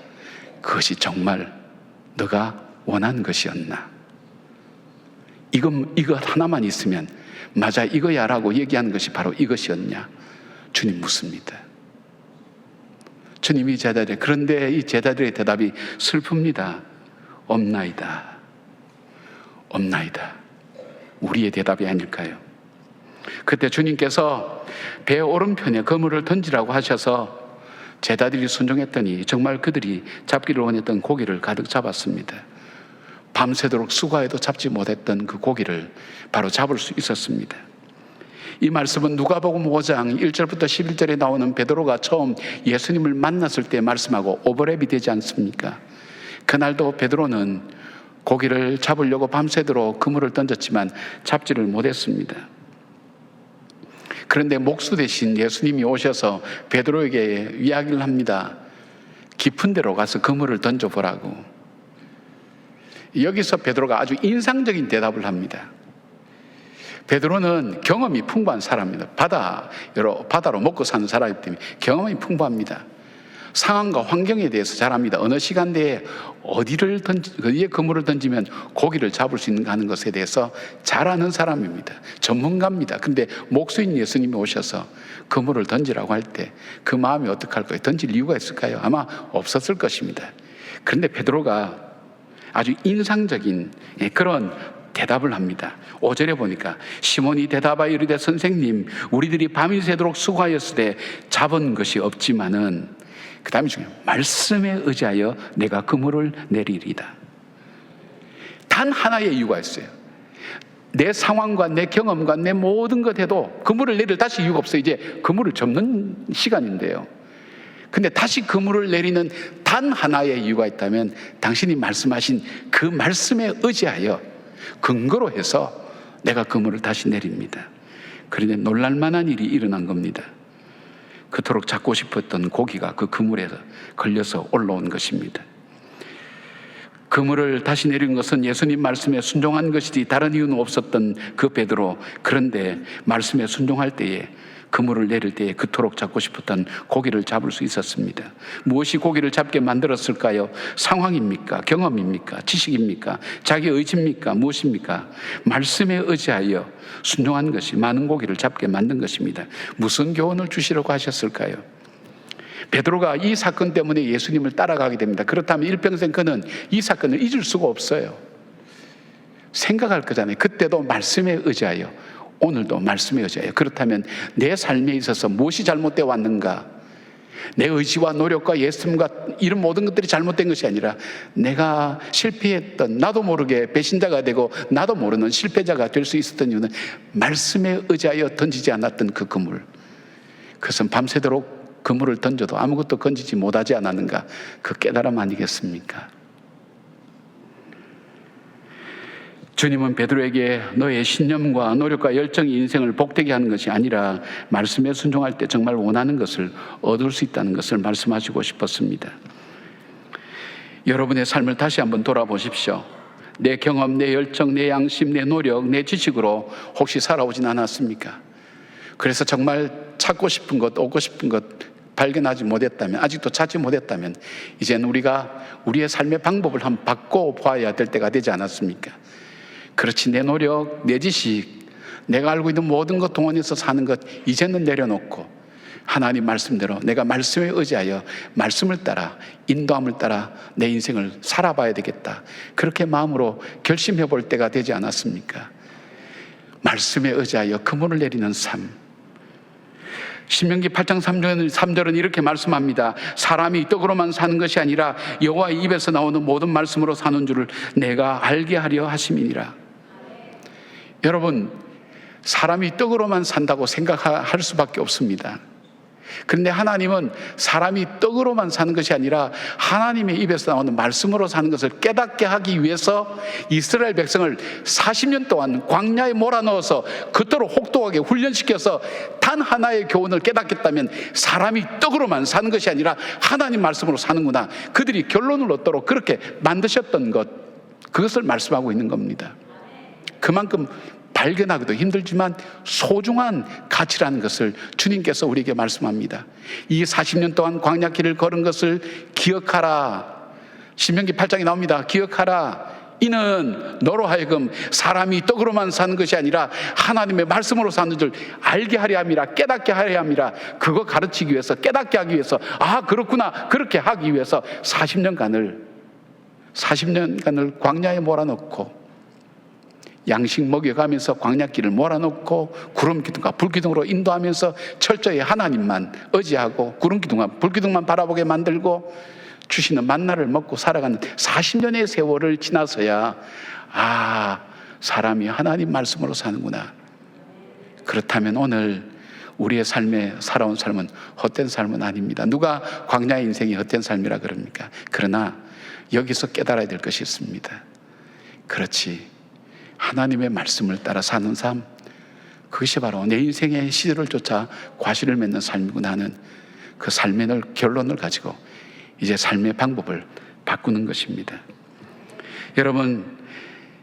그것이 정말 너가 원한 것이었나? 이거 하나만 있으면 맞아, 이거야 라고 얘기하는 것이 바로 이것이었냐? 주님 묻습니다. 주님이 제자들, 그런데 이 제자들의 대답이 슬픕니다. 없나이다. 없나이다. 우리의 대답이 아닐까요? 그때 주님께서 배 오른편에 그물을 던지라고 하셔서 제자들이 순종했더니 정말 그들이 잡기를 원했던 고기를 가득 잡았습니다. 밤새도록 수고해도 잡지 못했던 그 고기를 바로 잡을 수 있었습니다. 이 말씀은 누가복음 5장 1절부터 11절에 나오는 베드로가 처음 예수님을 만났을 때 말씀하고 오버랩이 되지 않습니까? 그날도 베드로는 고기를 잡으려고 밤새도록 그물을 던졌지만 잡지를 못했습니다. 그런데 목수 대신 예수님이 오셔서 베드로에게 이야기를 합니다. 깊은 데로 가서 그물을 던져보라고. 여기서 베드로가 아주 인상적인 대답을 합니다. 베드로는 경험이 풍부한 사람입니다. 바다로 먹고 사는 사람이기 때문에 경험이 풍부합니다. 상황과 환경에 대해서 잘 압니다. 어느 시간대에 어디를 어디에 그물을 던지면 고기를 잡을 수 있는가 하는 것에 대해서 잘 아는 사람입니다. 전문가입니다. 그런데 목수인 예수님이 오셔서 그물을 던지라고 할 때 그 마음이 어떡할까요? 던질 이유가 있을까요? 아마 없었을 것입니다. 그런데 베드로가 아주 인상적인 그런 대답을 합니다. 5절에 보니까 시몬이 대답하여 이르되 선생님, 우리들이 밤이 새도록 수고하였으되 잡은 것이 없지만은, 그 다음에 중요해요. 말씀에 의지하여 내가 그물을 내리리다. 단 하나의 이유가 있어요. 내 상황과 내 경험과 내 모든 것 해도 그물을 내릴 다시 이유가 없어요. 이제 그물을 접는 시간인데요. 근데 다시 그물을 내리는 단 하나의 이유가 있다면 당신이 말씀하신 그 말씀에 의지하여 근거로 해서 내가 그물을 다시 내립니다. 그런데 놀랄만한 일이 일어난 겁니다. 그토록 잡고 싶었던 고기가 그 그물에 걸려서 올라온 것입니다. 그물을 다시 내린 것은 예수님 말씀에 순종한 것이지 다른 이유는 없었던 그 베드로. 그런데 말씀에 순종할 때에, 그물을 내릴 때에 그토록 잡고 싶었던 고기를 잡을 수 있었습니다. 무엇이 고기를 잡게 만들었을까요? 상황입니까? 경험입니까? 지식입니까? 자기 의지입니까? 무엇입니까? 말씀에 의지하여 순종한 것이 많은 고기를 잡게 만든 것입니다. 무슨 교훈을 주시려고 하셨을까요? 베드로가 이 사건 때문에 예수님을 따라가게 됩니다. 그렇다면 일평생 그는 이 사건을 잊을 수가 없어요. 생각할 거잖아요. 그때도 말씀에 의지하여, 오늘도 말씀에 의지하여. 그렇다면 내 삶에 있어서 무엇이 잘못되어 왔는가? 내 의지와 노력과 예수님과 이런 모든 것들이 잘못된 것이 아니라 내가 실패했던, 나도 모르게 배신자가 되고 나도 모르는 실패자가 될 수 있었던 이유는 말씀에 의지하여 던지지 않았던 그 그물. 그것은 밤새도록 그물을 던져도 아무것도 건지지 못하지 않았는가? 그 깨달음 아니겠습니까? 주님은 베드로에게 너의 신념과 노력과 열정이 인생을 복되게 하는 것이 아니라 말씀에 순종할 때 정말 원하는 것을 얻을 수 있다는 것을 말씀하시고 싶었습니다. 여러분의 삶을 다시 한번 돌아보십시오. 내 경험, 내 열정, 내 양심, 내 노력, 내 지식으로 혹시 살아오진 않았습니까? 그래서 정말 찾고 싶은 것, 얻고 싶은 것 발견하지 못했다면, 아직도 찾지 못했다면 이제는 우리가 우리의 삶의 방법을 한번 바꿔봐야 될 때가 되지 않았습니까? 그렇지, 내 노력, 내 지식, 내가 알고 있는 모든 것 동원해서 사는 것 이제는 내려놓고 하나님 말씀대로 내가 말씀에 의지하여 말씀을 따라, 인도함을 따라 내 인생을 살아봐야 되겠다, 그렇게 마음으로 결심해 볼 때가 되지 않았습니까? 말씀에 의지하여 그물을 내리는 삶. 신명기 8장 3절은 이렇게 말씀합니다. 사람이 떡으로만 사는 것이 아니라 여호와의 입에서 나오는 모든 말씀으로 사는 줄을 내가 알게 하려 하심이니라. 여러분, 사람이 떡으로만 산다고 생각할 수밖에 없습니다. 그런데 하나님은 사람이 떡으로만 사는 것이 아니라 하나님의 입에서 나오는 말씀으로 사는 것을 깨닫게 하기 위해서 이스라엘 백성을 40년 동안 광야에 몰아넣어서 그토록 혹독하게 훈련시켜서 단 하나의 교훈을 깨닫겠다면 사람이 떡으로만 사는 것이 아니라 하나님 말씀으로 사는구나, 그들이 결론을 얻도록 그렇게 만드셨던 것, 그것을 말씀하고 있는 겁니다. 그만큼 발견하기도 힘들지만 소중한 가치라는 것을 주님께서 우리에게 말씀합니다. 이 40년 동안 광야길을 걸은 것을 기억하라. 신명기 8장에 나옵니다. 기억하라. 이는 너로 하여금 사람이 떡으로만 사는 것이 아니라 하나님의 말씀으로 사는 줄 알게 하려 함이라, 깨닫게 하려 함이라. 그거 가르치기 위해서, 깨닫게 하기 위해서, 아 그렇구나, 그렇게 하기 위해서 40년간을 광야에 몰아넣고 양식 먹여가면서 광야길을 몰아넣고 구름기둥과 불기둥으로 인도하면서 철저히 하나님만 의지하고 구름기둥과 불기둥만 바라보게 만들고 주시는 만나를 먹고 살아가는 40년의 세월을 지나서야 사람이 하나님 말씀으로 사는구나. 그렇다면 오늘 우리의 삶에 살아온 삶은 헛된 삶은 아닙니다. 누가 광야의 인생이 헛된 삶이라 그럽니까? 그러나 여기서 깨달아야 될 것이 있습니다. 그렇지, 하나님의 말씀을 따라 사는 삶, 그것이 바로 내 인생의 시절을 쫓아 과실을 맺는 삶이구나 하는 그 삶의 결론을 가지고 이제 삶의 방법을 바꾸는 것입니다. 여러분,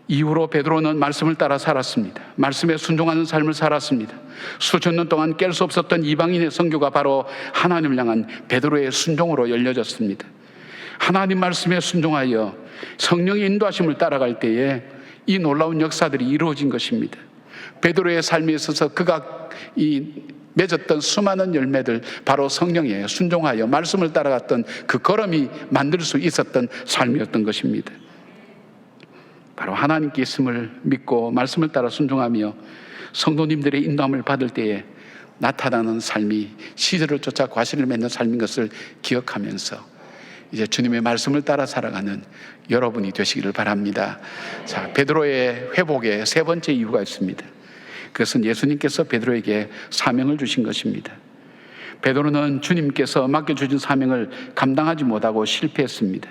이후로 베드로는 말씀을 따라 살았습니다. 말씀에 순종하는 삶을 살았습니다. 수천 년 동안 깰 수 없었던 이방인의 선교가 바로 하나님을 향한 베드로의 순종으로 열려졌습니다. 하나님 말씀에 순종하여 성령의 인도하심을 따라갈 때에 이 놀라운 역사들이 이루어진 것입니다. 베드로의 삶에 있어서 그가 맺었던 수많은 열매들, 바로 성령에 순종하여 말씀을 따라갔던 그 걸음이 만들 수 있었던 삶이었던 것입니다. 바로 하나님께 있음을 믿고 말씀을 따라 순종하며 성도님들의 인도함을 받을 때에 나타나는 삶이 시절을 쫓아 과실을 맺는 삶인 것을 기억하면서 이제 주님의 말씀을 따라 살아가는 여러분이 되시기를 바랍니다. 자, 베드로의 회복의 세 번째 이유가 있습니다. 그것은 예수님께서 베드로에게 사명을 주신 것입니다. 베드로는 주님께서 맡겨주신 사명을 감당하지 못하고 실패했습니다.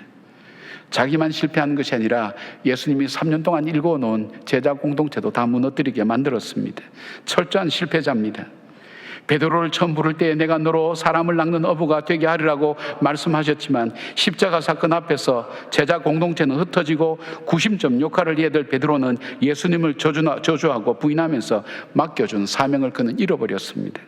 자기만 실패한 것이 아니라 예수님이 3년 동안 일궈놓은 제자 공동체도 다 무너뜨리게 만들었습니다. 철저한 실패자입니다. 베드로를 처음 부를 때 내가 너로 사람을 낚는 어부가 되게 하리라고 말씀하셨지만 십자가 사건 앞에서 제자 공동체는 흩어지고 구심점 역할을 해야 될 베드로는 예수님을 저주하고 부인하면서 맡겨준 사명을 그는 잃어버렸습니다.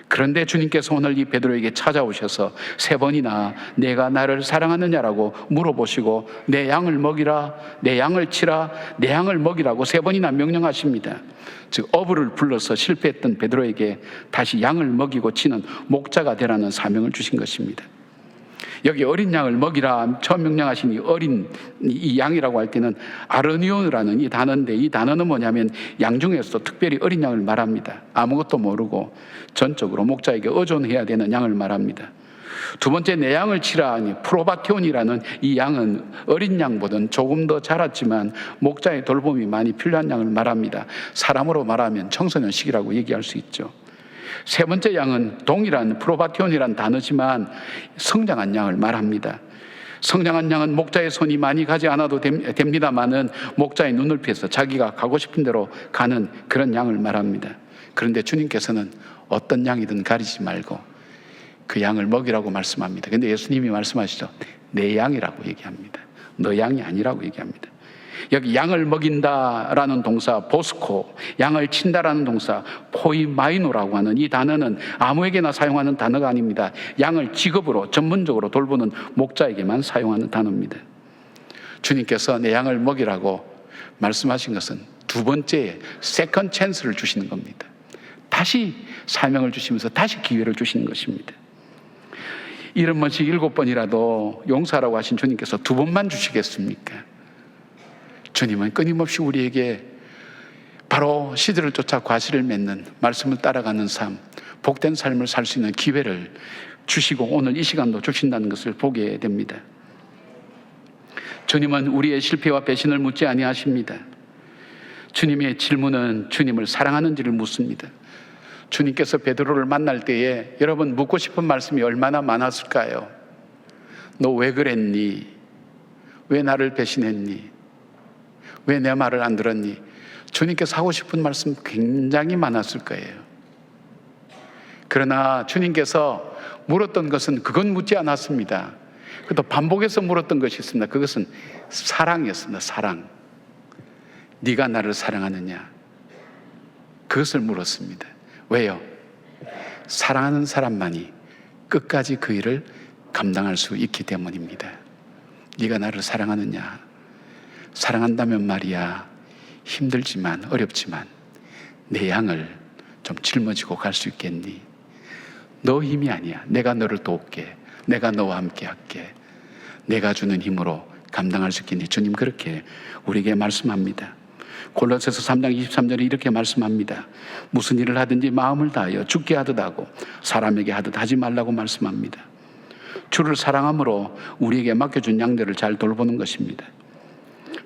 그런데 주님께서 오늘 이 베드로에게 찾아오셔서 3번이나 내가 나를 사랑하느냐라고 물어보시고 내 양을 먹이라, 내 양을 치라, 내 양을 먹이라고 3번이나 명령하십니다. 즉 어부를 불러서 실패했던 베드로에게 다시 양을 먹이고 치는 목자가 되라는 사명을 주신 것입니다. 여기 어린 양을 먹이라 처음 명령하신 이 양이라고 할 때는 아르니온이라는 이 단어인데, 이 단어는 뭐냐면 양 중에서도 특별히 어린 양을 말합니다. 아무것도 모르고 전적으로 목자에게 의존해야 되는 양을 말합니다. 두 번째, 내 양을 치라 하니 프로바티온이라는 이 양은 어린 양보다는 조금 더 자랐지만 목자의 돌봄이 많이 필요한 양을 말합니다. 사람으로 말하면 청소년식이라고 얘기할 수 있죠. 세 번째 양은 동일한 프로바티온이라는 단어지만 성장한 양을 말합니다. 성장한 양은 목자의 손이 많이 가지 않아도 됩니다만은 목자의 눈을 피해서 자기가 가고 싶은 대로 가는 그런 양을 말합니다. 그런데 주님께서는 어떤 양이든 가리지 말고 그 양을 먹이라고 말씀합니다. 그런데 예수님이 말씀하시죠. 내 양이라고 얘기합니다. 너 양이 아니라고 얘기합니다. 여기 양을 먹인다라는 동사 보스코, 양을 친다라는 동사 포이마이노라고 하는 이 단어는 아무에게나 사용하는 단어가 아닙니다. 양을 직업으로 전문적으로 돌보는 목자에게만 사용하는 단어입니다. 주님께서 내 양을 먹이라고 말씀하신 것은 두 번째 세컨 찬스를 주시는 겁니다. 다시 사명을 주시면서 다시 기회를 주시는 것입니다. 70번씩 7번이라도 용서하라고 하신 주님께서 2번만 주시겠습니까? 주님은 끊임없이 우리에게 바로 시대를 쫓아 과실을 맺는 말씀을 따라가는 삶, 복된 삶을 살 수 있는 기회를 주시고 오늘 이 시간도 주신다는 것을 보게 됩니다. 주님은 우리의 실패와 배신을 묻지 아니하십니다. 주님의 질문은 주님을 사랑하는지를 묻습니다. 주님께서 베드로를 만날 때에 여러분 묻고 싶은 말씀이 얼마나 많았을까요? 너 왜 그랬니? 왜 나를 배신했니? 왜 내 말을 안 들었니? 주님께서 하고 싶은 말씀 굉장히 많았을 거예요. 그러나 주님께서 물었던 것은 그건 묻지 않았습니다. 또 반복해서 물었던 것이 있습니다. 그것은 사랑이었습니다. 사랑. 네가 나를 사랑하느냐? 그것을 물었습니다. 왜요? 사랑하는 사람만이 끝까지 그 일을 감당할 수 있기 때문입니다. 네가 나를 사랑하느냐? 사랑한다면 말이야 힘들지만 어렵지만 내 양을 좀 짊어지고 갈 수 있겠니? 너 힘이 아니야. 내가 너를 돕게. 내가 너와 함께 할게. 내가 주는 힘으로 감당할 수 있겠니? 주님 그렇게 우리에게 말씀합니다. 골로새서 3장 23절에 이렇게 말씀합니다. 무슨 일을 하든지 마음을 다하여 주께 하듯 하고 사람에게 하듯 하지 말라고 말씀합니다. 주를 사랑함으로 우리에게 맡겨준 양들을 잘 돌보는 것입니다.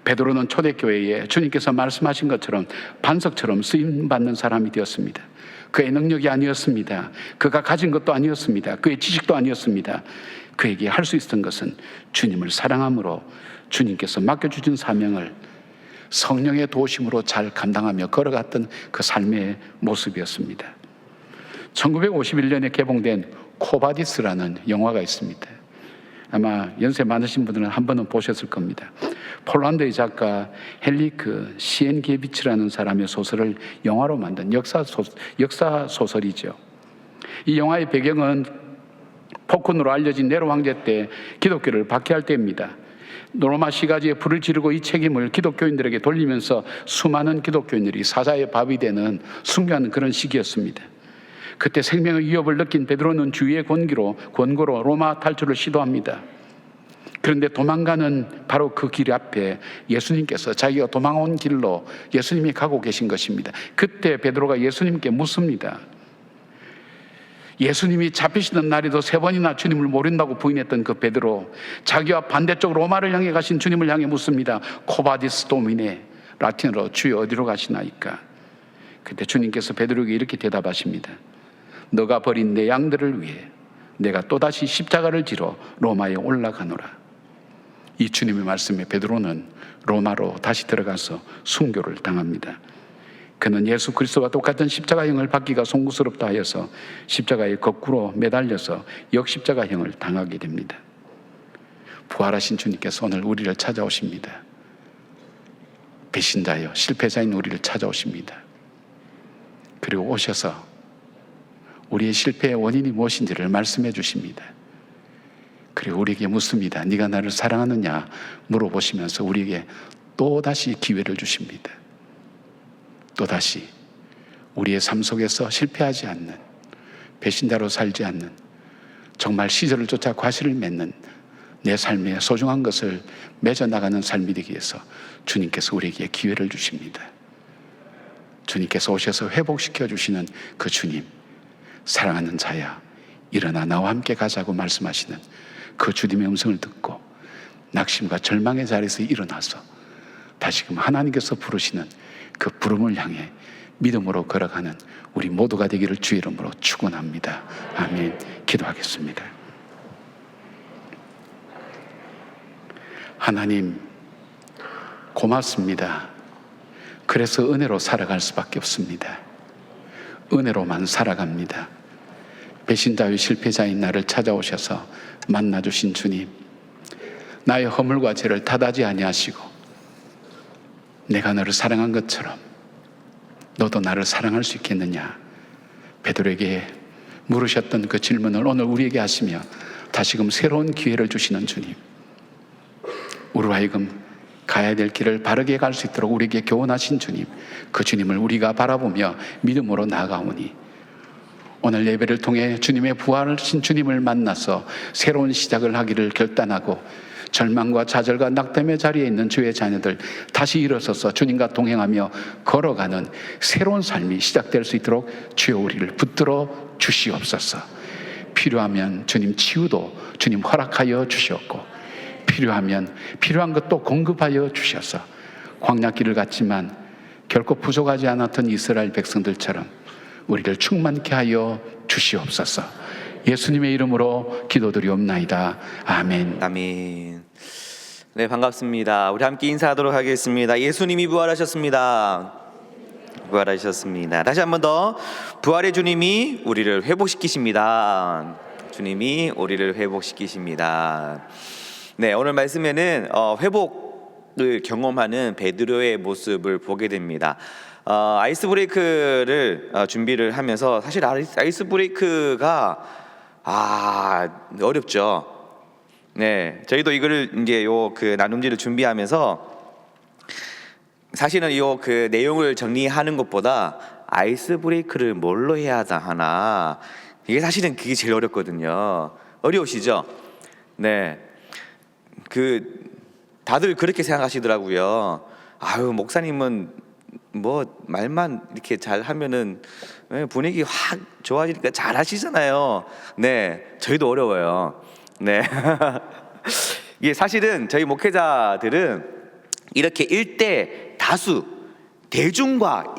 베드로는 초대교회에 주님께서 말씀하신 것처럼 반석처럼 쓰임받는 사람이 되었습니다. 그의 능력이 아니었습니다. 그가 가진 것도 아니었습니다. 그의 지식도 아니었습니다. 그에게 할 수 있었던 것은 주님을 사랑함으로 주님께서 맡겨주신 사명을 성령의 도우심으로 잘 감당하며 걸어갔던 그 삶의 모습이었습니다. 1951년에 개봉된 코바디스라는 영화가 있습니다. 아마 연세 많으신 분들은 한 번은 보셨을 겁니다. 폴란드의 작가 헬리크 시엔게비치라는 사람의 소설을 영화로 만든 역사 소설이죠. 이 영화의 배경은 폭군으로 알려진 네로 황제 때 기독교를 박해할 때입니다. 로마 시가지에 불을 지르고 이 책임을 기독교인들에게 돌리면서 수많은 기독교인들이 사자의 밥이 되는 순교하는 그런 시기였습니다. 그때 생명의 위협을 느낀 베드로는 주위의 권고로 로마 탈출을 시도합니다. 그런데 도망가는 바로 그 길 앞에 예수님께서 자기가 도망온 길로 예수님이 가고 계신 것입니다. 그때 베드로가 예수님께 묻습니다. 예수님이 잡히시는 날에도 3번이나 주님을 모른다고 부인했던 그 베드로, 자기와 반대쪽 로마를 향해 가신 주님을 향해 묻습니다. 코바디스 도미네, 라틴어로 주여 어디로 가시나이까? 그때 주님께서 베드로에게 이렇게 대답하십니다. 너가 버린 내 양들을 위해 내가 또다시 십자가를 지러 로마에 올라가노라. 이 주님의 말씀에 베드로는 로마로 다시 들어가서 순교를 당합니다. 그는 예수 그리스도와 똑같은 십자가형을 받기가 송구스럽다 하여서 십자가에 거꾸로 매달려서 역십자가형을 당하게 됩니다. 부활하신 주님께서 오늘 우리를 찾아오십니다. 배신자여 실패자인 우리를 찾아오십니다. 그리고 오셔서 우리의 실패의 원인이 무엇인지를 말씀해 주십니다. 그리고 우리에게 묻습니다. 네가 나를 사랑하느냐 물어보시면서 우리에게 또다시 기회를 주십니다. 또다시 우리의 삶 속에서 실패하지 않는, 배신자로 살지 않는, 정말 시절을 쫓아 과실을 맺는 내 삶의 소중한 것을 맺어나가는 삶이 되기 위해서 주님께서 우리에게 기회를 주십니다. 주님께서 오셔서 회복시켜 주시는 그 주님, 사랑하는 자야 일어나 나와 함께 가자고 말씀하시는 그 주님의 음성을 듣고 낙심과 절망의 자리에서 일어나서 다시금 하나님께서 부르시는 그 부름을 향해 믿음으로 걸어가는 우리 모두가 되기를 주의 이름으로 축원합니다. 아멘. 기도하겠습니다. 하나님 고맙습니다. 그래서 은혜로 살아갈 수밖에 없습니다. 은혜로만 살아갑니다. 배신자의 실패자인 나를 찾아오셔서 만나주신 주님, 나의 허물과 죄를 탓하지 아니하시고 내가 너를 사랑한 것처럼 너도 나를 사랑할 수 있겠느냐, 베드로에게 물으셨던 그 질문을 오늘 우리에게 하시며 다시금 새로운 기회를 주시는 주님, 우리로 하여금 가야 될 길을 바르게 갈 수 있도록 우리에게 교훈하신 주님, 그 주님을 우리가 바라보며 믿음으로 나아가오니 오늘 예배를 통해 주님의 부활하신 주님을 만나서 새로운 시작을 하기를 결단하고 절망과 좌절과 낙담의 자리에 있는 주의 자녀들 다시 일어서서 주님과 동행하며 걸어가는 새로운 삶이 시작될 수 있도록 주여 우리를 붙들어 주시옵소서. 필요하면 주님 치유도 주님 허락하여 주시옵고, 필요하면 필요한 것도 공급하여 주셔서 광야길을 갔지만 결코 부족하지 않았던 이스라엘 백성들처럼 우리를 충만케 하여 주시옵소서. 예수님의 이름으로 기도드리옵나이다. 아멘. 아멘. 네, 반갑습니다. 우리 함께 인사하도록 하겠습니다. 예수님이 부활하셨습니다. 부활하셨습니다. 다시 한 번 더, 부활의 주님이 우리를 회복시키십니다. 주님이 우리를 회복시키십니다. 네, 오늘 말씀에는 회복을 경험하는 베드로의 모습을 보게 됩니다. 아이스 브레이크를 준비를 하면서 사실 아이스 브레이크가 어렵죠. 네, 저희도 이거를 이제 그 나눔지를 준비하면서 사실은 그 내용을 정리하는 것보다 아이스 브레이크를 뭘로 해야 하나, 이게 사실은 그게 제일 어렵거든요. 어려우시죠? 네, 다들 그렇게 생각하시더라고요. 아유, 목사님은 뭐 말만 이렇게 잘 하면은 분위기 확 좋아지니까 잘 하시잖아요. 네, 저희도 어려워요. 네. 이게 사실은 저희 목회자들은 이렇게 일대 다수 대중과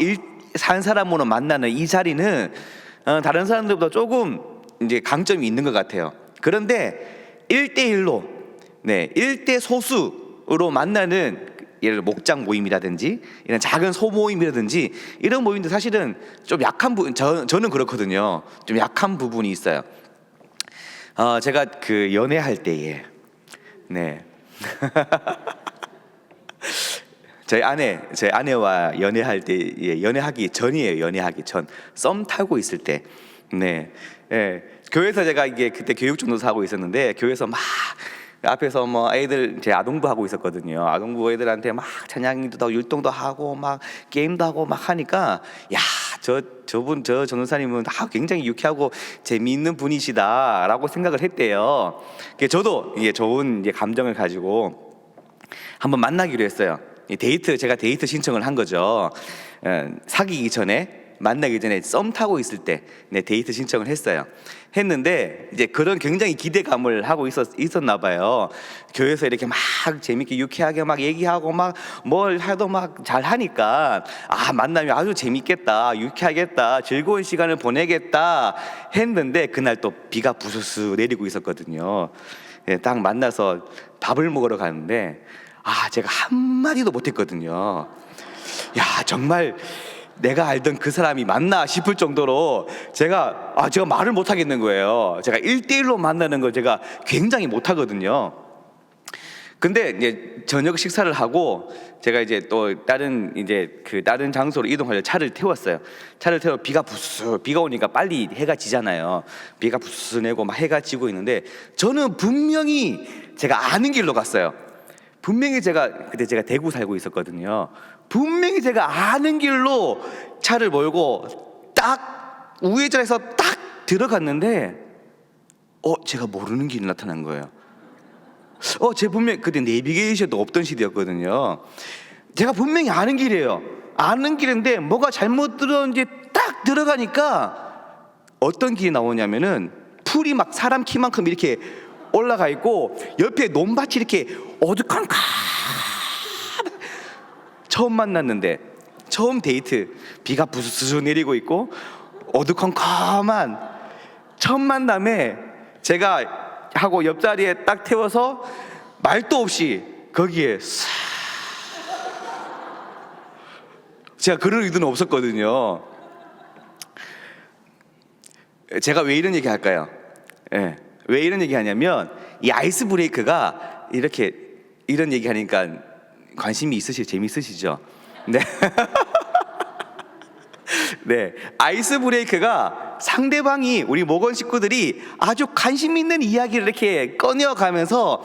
한 사람으로 만나는 이 자리는 다른 사람들보다 조금 이제 강점이 있는 것 같아요. 그런데 1대1로, 네, 1대 소수로 만나는 예를 들어 목장 모임이라든지 이런 작은 소모임이라든지 이런 모임도 사실은 좀 약한 부분, 저는 그렇거든요. 좀 약한 부분이 있어요. 제가 그 연애할 때에, 네. 제 아내와 연애할 때, 연애하기 전이에요. 연애하기 전, 썸 타고 있을 때, 네, 예, 교회에서 제가 이게 그때 교육 전도사 하고 있었는데 교회에서 막 앞에서 뭐 애들, 제 아동부 하고 있었거든요. 아동부 애들한테 막 찬양도 하고 율동도 하고 막 게임도 하고 막 하니까, 야, 저 전도사님은 굉장히 유쾌하고 재미있는 분이시다라고 생각을 했대요. 저도 이게 좋은 감정을 가지고 한번 만나기로 했어요. 제가 데이트 신청을 한 거죠. 사귀기 전에 만나기 전에 썸 타고 있을 때 데이트 신청을 했는데 이제 그런 굉장히 기대감을 하고 있었나 봐요. 교회에서 이렇게 막 재밌게 유쾌하게 막 얘기하고 막 뭘 해도 막 잘 하니까 만나면 아주 재밌겠다, 유쾌하겠다, 즐거운 시간을 보내겠다 했는데 그날 또 비가 부스스 내리고 있었거든요. 딱 만나서 밥을 먹으러 가는데 제가 한마디도 못했거든요. 야, 정말 내가 알던 그 사람이 맞나 싶을 정도로 제가 말을 못 하겠는 거예요. 제가 1대1로 만나는 걸 제가 굉장히 못 하거든요. 근데 이제 저녁 식사를 하고 제가 이제 또 다른 장소로 이동하려 차를 태웠어요. 차를 태워 비가 오니까 빨리 해가 지잖아요. 비가 부스 내고 막 해가 지고 있는데 저는 분명히 제가 아는 길로 갔어요. 분명히 그때 제가 대구 살고 있었거든요. 분명히 제가 아는 길로 차를 몰고 딱 우회전해서 딱 들어갔는데 제가 모르는 길이 나타난 거예요. 제 분명히 그때 내비게이션도 없던 시대였거든요. 제가 분명히 아는 길이에요. 아는 길인데 뭐가 잘못 들었는지 딱 들어가니까 어떤 길이 나오냐면은 풀이 막 사람 키만큼 이렇게 올라가 있고 옆에 논밭이 이렇게 어두컴컴. 처음 만났는데 처음 데이트 비가 부스스 내리고 있고 어두컴컴한 첫 만남에 제가 하고 옆자리에 딱 태워서 말도 없이 거기에 제가 그럴 의도는 없었거든요. 제가 왜 이런 얘기 할까요? 왜 이런 얘기 하냐면 이 아이스 브레이크가 이렇게 이런 얘기 하니까 관심이 재밌으시죠? 네. 네, 아이스 브레이크가 상대방이 우리 모건 식구들이 아주 관심 있는 이야기를 이렇게 꺼내어가면서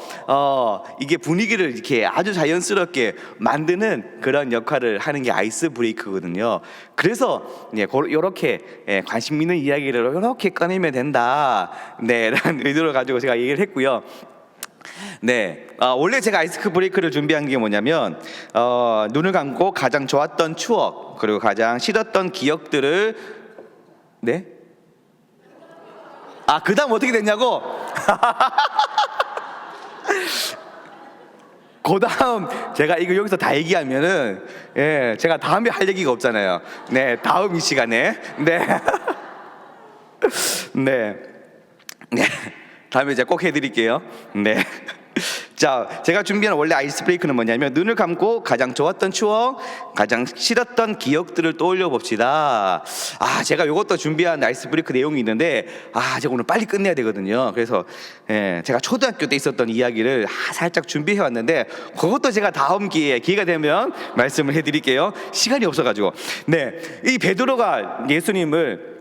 이게 분위기를 이렇게 아주 자연스럽게 만드는 그런 역할을 하는 게 아이스 브레이크거든요. 그래서 이렇게 관심 있는 이야기를 이렇게 꺼내면 된다. 네, 라는 의도를 가지고 제가 얘기를 했고요. 네, 원래 제가 아이스 브레이크를 준비한 게 뭐냐면 눈을 감고 가장 좋았던 추억 그리고 가장 싫었던 기억들을 그 다음 어떻게 됐냐고? 그 다음 제가 이거 여기서 다 얘기하면은 제가 다음에 할 얘기가 없잖아요. 네, 다음 이 시간에 네, 다음에 제가 꼭 해드릴게요. 네. 자, 제가 준비한 원래 아이스 브레이크는 뭐냐면 눈을 감고 가장 좋았던 추억, 가장 싫었던 기억들을 떠올려 봅시다. 제가 이것도 준비한 아이스 브레이크 내용이 있는데 제가 오늘 빨리 끝내야 되거든요. 그래서 제가 초등학교 때 있었던 이야기를 살짝 준비해 왔는데 그것도 제가 다음 기회가 되면 말씀을 해드릴게요. 시간이 없어가지고. 네, 이 베드로가 예수님을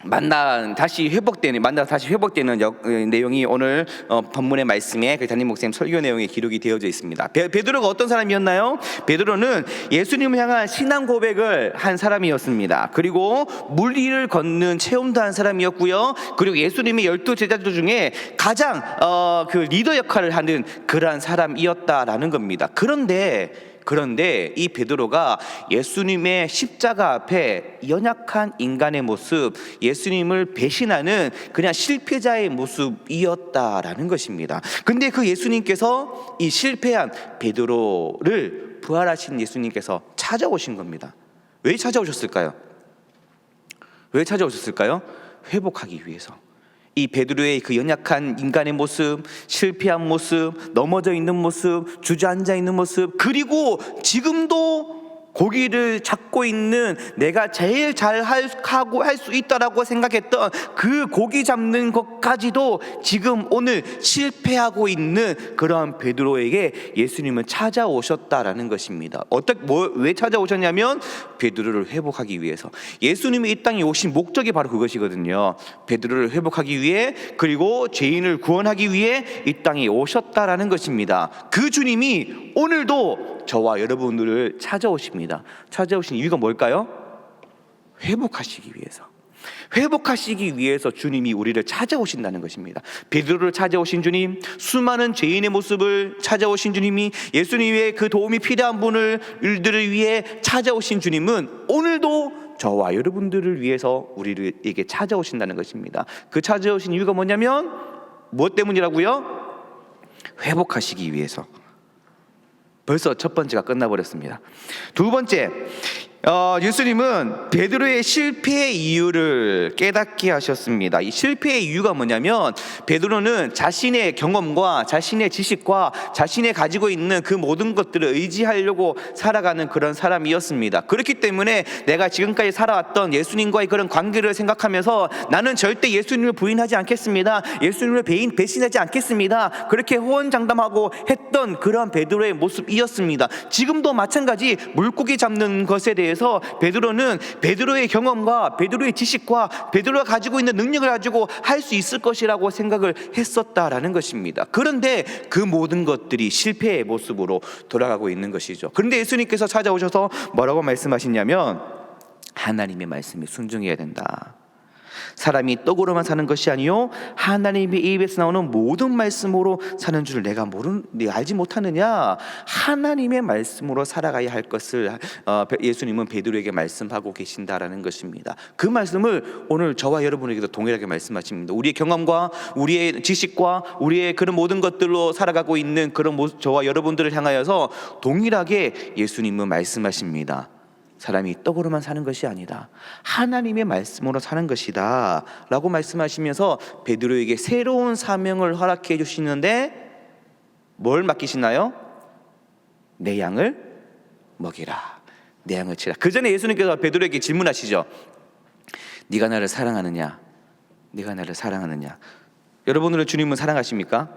만나 다시 회복되는 내용이 오늘 본문의 말씀에 그 담임 목사님 설교 내용에 기록이 되어져 있습니다. 베드로가 어떤 사람이었나요? 베드로는 예수님을 향한 신앙 고백을 한 사람이었습니다. 그리고 물 위를 걷는 체험도 한 사람이었고요. 그리고 예수님의 12 제자들 중에 가장 그 리더 역할을 하는 그러한 사람이었다라는 겁니다. 그런데 이 베드로가 예수님의 십자가 앞에 연약한 인간의 모습, 예수님을 배신하는 그냥 실패자의 모습이었다라는 것입니다. 근데 그 예수님께서 이 실패한 베드로를 부활하신 예수님께서 찾아오신 겁니다. 왜 찾아오셨을까요? 회복하기 위해서. 이 베드로의 그 연약한 인간의 모습, 실패한 모습, 넘어져 있는 모습, 주저앉아 있는 모습, 그리고 지금도 고기를 잡고 있는 내가 제일 잘 할 수 있다라고 생각했던 그 고기 잡는 것까지도 지금 오늘 실패하고 있는 그러한 베드로에게 예수님은 찾아오셨다라는 것입니다. 왜 찾아오셨냐면 베드로를 회복하기 위해서. 예수님이 이 땅에 오신 목적이 바로 그것이거든요. 베드로를 회복하기 위해, 그리고 죄인을 구원하기 위해 이 땅에 오셨다라는 것입니다. 그 주님이 오늘도 저와 여러분들을 찾아오십니다. 찾아오신 이유가 뭘까요? 회복하시기 위해서 주님이 우리를 찾아오신다는 것입니다. 베드로를 찾아오신 주님, 수많은 죄인의 모습을 찾아오신 주님이, 예수님의 그 도움이 필요한 분들을 위해 찾아오신 주님은 오늘도 저와 여러분들을 위해서 우리에게 찾아오신다는 것입니다. 그 찾아오신 이유가 뭐냐면 무엇 때문이라고요? 회복하시기 위해서. 벌써 첫 번째가 끝나버렸습니다. 두 번째, 예수님은 베드로의 실패의 이유를 깨닫게 하셨습니다. 이 실패의 이유가 뭐냐면 베드로는 자신의 경험과 자신의 지식과 자신의 가지고 있는 그 모든 것들을 의지하려고 살아가는 그런 사람이었습니다. 그렇기 때문에 내가 지금까지 살아왔던 예수님과의 그런 관계를 생각하면서 나는 절대 예수님을 부인하지 않겠습니다. 예수님을 배신하지 않겠습니다. 그렇게 호언장담하고 했던 그런 베드로의 모습이었습니다. 지금도 마찬가지 물고기 잡는 것에 대해서 베드로는 베드로의 경험과 베드로의 지식과 베드로가 가지고 있는 능력을 가지고 할 수 있을 것이라고 생각을 했었다라는 것입니다. 그런데 그 모든 것들이 실패의 모습으로 돌아가고 있는 것이죠. 그런데 예수님께서 찾아오셔서 뭐라고 말씀하시냐면 하나님의 말씀에 순종해야 된다. 사람이 떡으로만 사는 것이 아니요 하나님의 입에서 나오는 모든 말씀으로 사는 줄 내가 알지 못하느냐. 하나님의 말씀으로 살아가야 할 것을 예수님은 베드로에게 말씀하고 계신다라는 것입니다. 그 말씀을 오늘 저와 여러분에게도 동일하게 말씀하십니다. 우리의 경험과 우리의 지식과 우리의 그런 모든 것들로 살아가고 있는 그런 저와 여러분들을 향하여서 동일하게 예수님은 말씀하십니다. 사람이 떡으로만 사는 것이 아니다. 하나님의 말씀으로 사는 것이다 라고 말씀하시면서 베드로에게 새로운 사명을 허락해 주시는데 뭘 맡기시나요? 내 양을 먹이라. 내 양을 치라. 그 전에 예수님께서 베드로에게 질문하시죠. 네가 나를 사랑하느냐? 네가 나를 사랑하느냐? 여러분들은 주님은 사랑하십니까?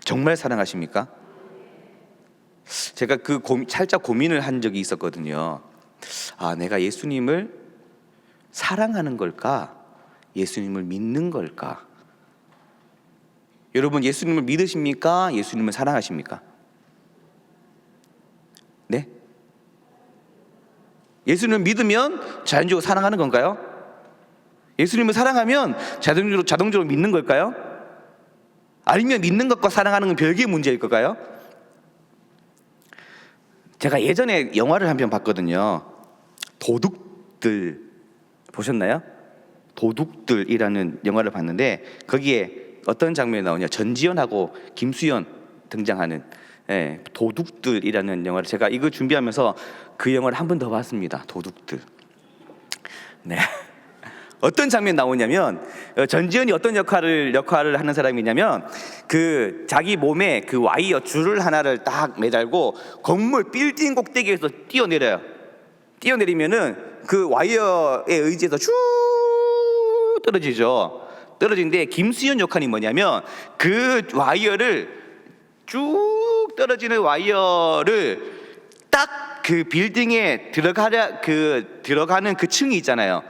정말 사랑하십니까? 제가 살짝 고민을 한 적이 있었거든요. 내가 예수님을 사랑하는 걸까? 예수님을 믿는 걸까? 여러분 예수님을 믿으십니까? 예수님을 사랑하십니까? 네? 예수님을 믿으면 자연적으로 사랑하는 건가요? 예수님을 사랑하면 자동적으로 믿는 걸까요? 아니면 믿는 것과 사랑하는 건 별개의 문제일 걸까요? 제가 예전에 영화를 한 편 봤거든요. 도둑들 보셨나요? 도둑들이라는 영화를 봤는데 거기에 어떤 장면이 나오냐, 전지현하고 김수현 등장하는 도둑들이라는 영화를 제가 이거 준비하면서 그 영화를 한 번 더 봤습니다. 도둑들. 네. 어떤 장면이 나오냐면 전지현이 어떤 역할을 하는 사람이냐면 그 자기 몸에 그 와이어 줄을 하나를 딱 매달고 건물 빌딩 꼭대기에서 뛰어내리면은 그 와이어에 의지해서 쭉 떨어지죠. 떨어지는데 김수현 역할이 뭐냐면 그 와이어를 쭉 떨어지는 와이어를 딱 그 빌딩에 들어가는 그 층이 있잖아요.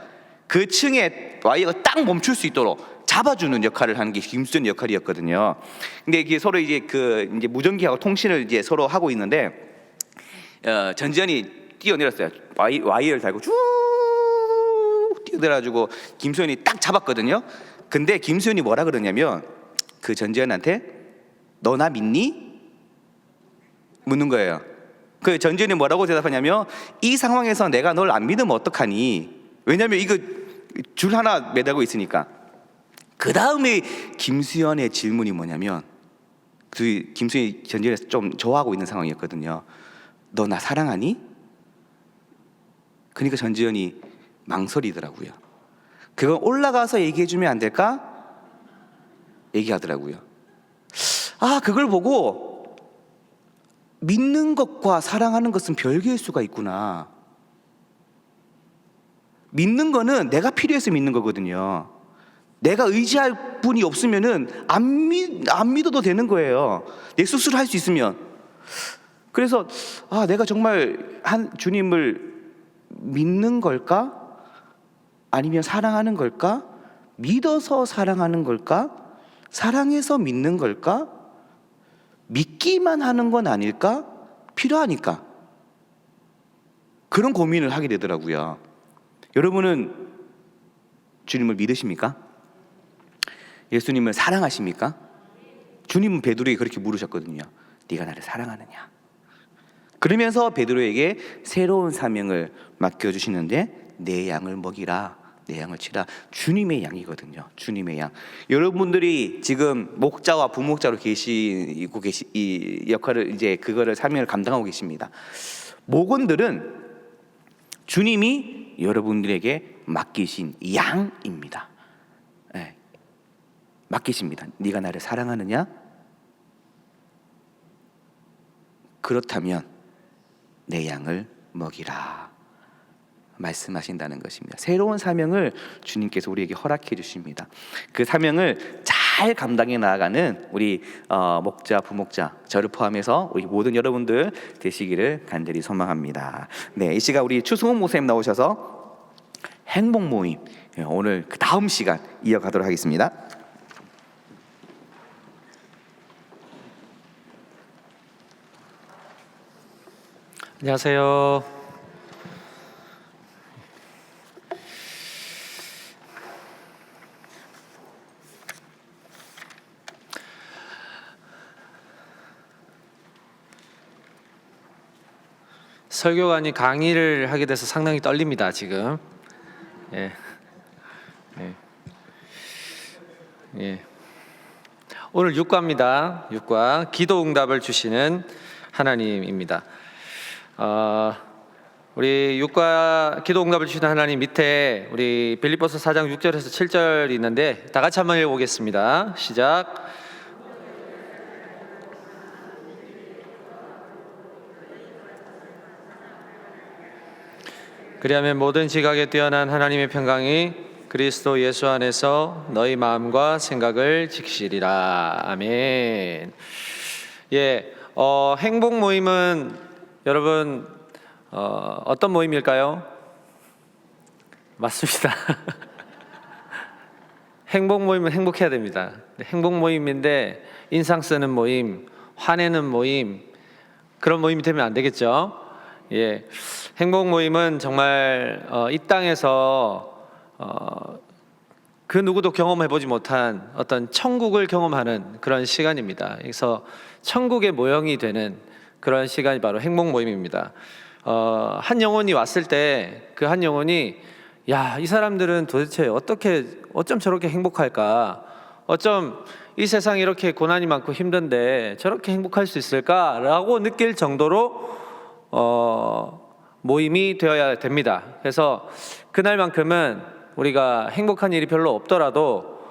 그 층에 와이어가 딱 멈출 수 있도록 잡아주는 역할을 하는 게 김수현 역할이었거든요. 근데 이게 서로 이제 이제 무전기하고 통신을 이제 서로 하고 있는데 전지현이 뛰어내렸어요. 와이어를 달고 쭉 뛰어내려가지고 김수현이 딱 잡았거든요. 근데 김수현이 뭐라 그러냐면 그 전지현한테 너 나 믿니? 묻는 거예요. 그 전지현이 뭐라고 대답하냐면 이 상황에서 내가 널 안 믿으면 어떡하니? 왜냐면 이거 줄 하나 매달고 있으니까. 그 다음에 김수현의 질문이 뭐냐면 김수현이 전지현에서 좀 좋아하고 있는 상황이었거든요. 너 나 사랑하니? 그러니까 전지현이 망설이더라고요. 그거 올라가서 얘기해주면 안 될까? 얘기하더라고요. 그걸 보고 믿는 것과 사랑하는 것은 별개일 수가 있구나. 믿는 거는 내가 필요해서 믿는 거거든요. 내가 의지할 분이 없으면은 안 믿어도 되는 거예요. 내 스스로 할 수 있으면. 그래서 내가 정말 주님을 믿는 걸까? 아니면 사랑하는 걸까? 믿어서 사랑하는 걸까? 사랑해서 믿는 걸까? 믿기만 하는 건 아닐까? 필요하니까. 그런 고민을 하게 되더라고요. 여러분은 주님을 믿으십니까? 예수님을 사랑하십니까? 주님은 베드로에게 그렇게 물으셨거든요. 네가 나를 사랑하느냐? 그러면서 베드로에게 새로운 사명을 맡겨주시는데 내 양을 먹이라, 내 양을 치라. 주님의 양이거든요. 주님의 양. 여러분들이 지금 목자와 부목자로 계시고 이 역할을 이제 그거를 사명을 감당하고 계십니다. 목원들은 주님이 여러분들에게 맡기신 양입니다. 네. 맡기십니다. 네가 나를 사랑하느냐? 그렇다면 내 양을 먹이라 말씀하신다는 것입니다. 새로운 사명을 주님께서 우리에게 허락해 주십니다. 그 사명을 잘 감당해 나아가는 우리 목자, 부목자, 저를 포함해서 우리 모든 여러분들 되시기를 간절히 소망합니다. 네, 이 시간 우리 추승훈 목사님 나오셔서 행복 모임, 오늘 그 다음 시간 이어가도록 하겠습니다. 안녕하세요. 설교관이 강의를 하게 돼서 상당히 떨립니다, 지금. 예. 예. 예. 오늘 6과입니다. 6과 기도 응답을 주시는 하나님입니다. 우리 6과 기도 응답을 주시는 하나님 밑에 우리 빌립보서 4장 6절에서 7절이 있는데 다 같이 한번 읽어보겠습니다. 시작. 그리하면 모든 지각에 뛰어난 하나님의 평강이 그리스도 예수 안에서 너희 마음과 생각을 지키시리라. 아멘. 예, 행복 모임은 여러분 어떤 모임일까요? 맞습니다. 행복 모임은 행복해야 됩니다. 행복 모임인데 인상 쓰는 모임, 화내는 모임, 그런 모임이 되면 안 되겠죠. 예, 행복 모임은 정말 이 땅에서 그 누구도 경험해보지 못한 어떤 천국을 경험하는 그런 시간입니다. 그래서 천국의 모형이 되는 그런 시간이 바로 행복 모임입니다. 한 영혼이 왔을 때 그 한 영혼이 야, 이 사람들은 도대체 어쩜 저렇게 행복할까? 어쩜 이 세상이 이렇게 고난이 많고 힘든데 저렇게 행복할 수 있을까라고 느낄 정도로 모임이 되어야 됩니다. 그래서 그날만큼은 우리가 행복한 일이 별로 없더라도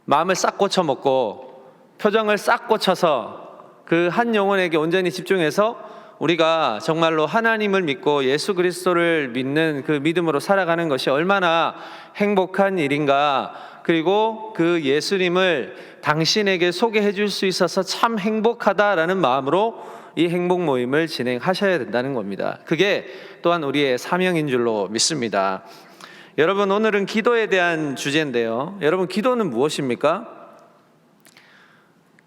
마음을 싹 고쳐 먹고 표정을 싹 고쳐서 그 한 영혼에게 온전히 집중해서 우리가 정말로 하나님을 믿고 예수 그리스도를 믿는 그 믿음으로 살아가는 것이 얼마나 행복한 일인가, 그리고 그 예수님을 당신에게 소개해 줄 수 있어서 참 행복하다라는 마음으로 이 행복 모임을 진행하셔야 된다는 겁니다. 그게 또한 우리의 사명인 줄로 믿습니다. 여러분, 오늘은 기도에 대한 주제인데요. 여러분, 기도는 무엇입니까?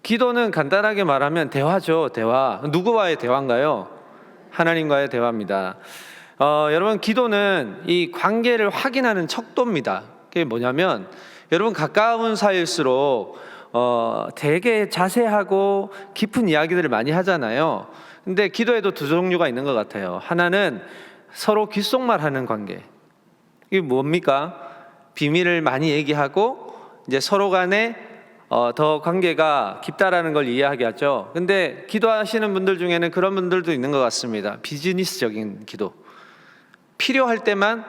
기도는 간단하게 말하면 대화죠. 대화. 누구와의 대화인가요? 하나님과의 대화입니다. 여러분, 기도는 이 관계를 확인하는 척도입니다. 그게 뭐냐면 여러분, 가까운 사이일수록 되게 자세하고 깊은 이야기들을 많이 하잖아요. 근데 기도에도 두 종류가 있는 것 같아요. 하나는 서로 귓속말하는 관계. 이게 뭡니까? 비밀을 많이 얘기하고 이제 서로 간에 더 관계가 깊다라는 걸 이해하게 하죠. 근데 기도하시는 분들 중에는 그런 분들도 있는 것 같습니다. 비즈니스적인 기도, 필요할 때만,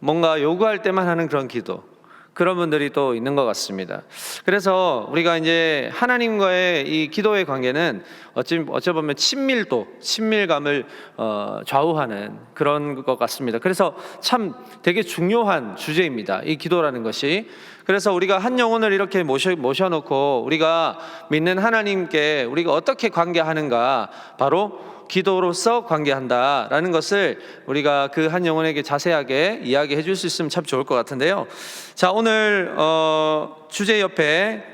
뭔가 요구할 때만 하는 그런 기도, 그런 분들이 또 있는 것 같습니다. 그래서 우리가 이제 하나님과의 이 기도의 관계는 어찌 보면 친밀감을 좌우하는 그런 것 같습니다. 그래서 참 되게 중요한 주제입니다, 이 기도라는 것이. 그래서 우리가 한 영혼을 이렇게 모셔놓고 우리가 믿는 하나님께 우리가 어떻게 관계하는가, 바로 기도로서 관계한다라는 것을 우리가 그 한 영혼에게 자세하게 이야기해 줄 수 있으면 참 좋을 것 같은데요. 자, 오늘 주제 옆에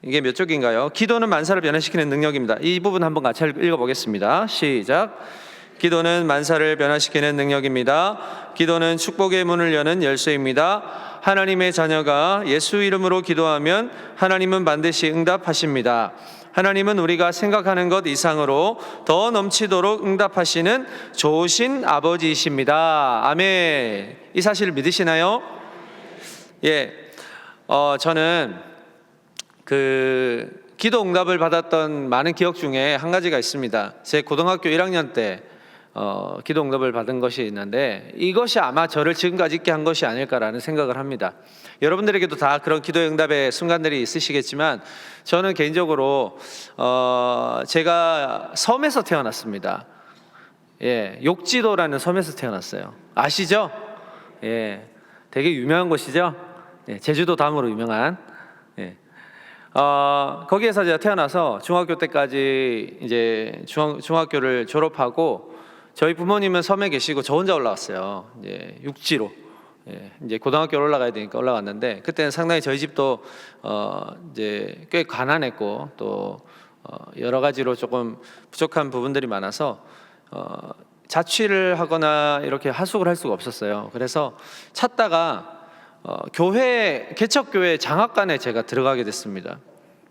이게 몇 쪽인가요? 기도는 만사를 변화시키는 능력입니다. 이 부분 한번 같이 읽어보겠습니다. 시작. 기도는 만사를 변화시키는 능력입니다. 기도는 축복의 문을 여는 열쇠입니다. 하나님의 자녀가 예수 이름으로 기도하면 하나님은 반드시 응답하십니다. 하나님은 우리가 생각하는 것 이상으로 더 넘치도록 응답하시는 좋으신 아버지이십니다. 아멘. 이 사실을 믿으시나요? 예. 저는 그 기도 응답을 받았던 많은 기억 중에 한 가지가 있습니다. 제 고등학교 1학년 때 기도 응답을 받은 것이 있는데, 이것이 아마 저를 지금까지 있게 한 것이 아닐까라는 생각을 합니다. 여러분들에게도 다 그런 기도 응답의 순간들이 있으시겠지만, 저는 개인적으로 제가 섬에서 태어났습니다. 예, 욕지도라는 섬에서 태어났어요. 아시죠? 예, 되게 유명한 곳이죠. 예, 제주도 다음으로 유명한. 예. 거기에서 제가 태어나서 중학교 때까지 이제 중학교를 졸업하고, 저희 부모님은 섬에 계시고 저 혼자 올라왔어요. 이제 육지로. 예, 이제 고등학교로 올라가야 되니까 올라갔는데, 그때는 상당히 저희 집도 이제 꽤 가난했고 또 여러 가지로 조금 부족한 부분들이 많아서 자취를 하거나 이렇게 하숙을 할 수가 없었어요. 그래서 찾다가 교회 개척교회 장학관에 제가 들어가게 됐습니다.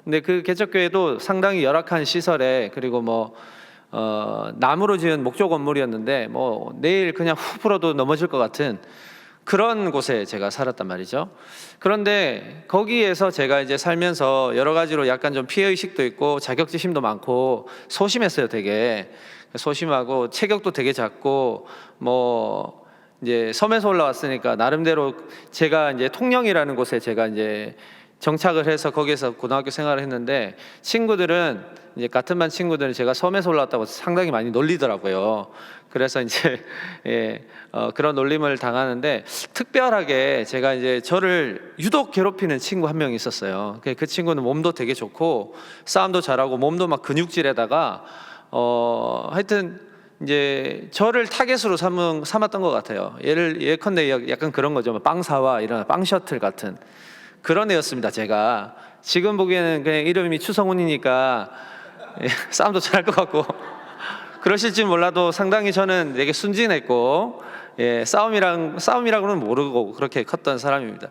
근데 그 개척교회도 상당히 열악한 시설에, 그리고 뭐 나무로 지은 목조 건물이었는데 뭐 내일 그냥 훅 풀어도 넘어질 것 같은 그런 곳에 제가 살았단 말이죠. 그런데 거기에서 제가 이제 살면서 여러 가지로 약간 좀 피해의식도 있고 자격지심도 많고 소심했어요. 되게 소심하고 체격도 되게 작고, 뭐 이제 섬에서 올라왔으니까 나름대로 제가 이제 통영이라는 곳에 제가 이제 정착을 해서 거기에서 고등학교 생활을 했는데, 친구들은 이제 같은 반 친구들은 제가 섬에서 올라왔다고 상당히 많이 놀리더라고요. 그래서 이제 그런 놀림을 당하는데, 특별하게 제가 이제 저를 유독 괴롭히는 친구 한 명 있었어요. 그 친구는 몸도 되게 좋고 싸움도 잘하고 몸도 막 근육질에다가 하여튼 이제 저를 타겟으로 삼았던 것 같아요. 예컨대 약간 그런 거죠. 빵사와 이런 빵 셔틀 같은 그런 애였습니다. 제가 지금 보기에는 그냥 이름이 추성훈이니까 싸움도 잘할 것 같고 그러실지 몰라도 상당히 저는 되게 순진했고, 싸움이라고는 모르고 그렇게 컸던 사람입니다.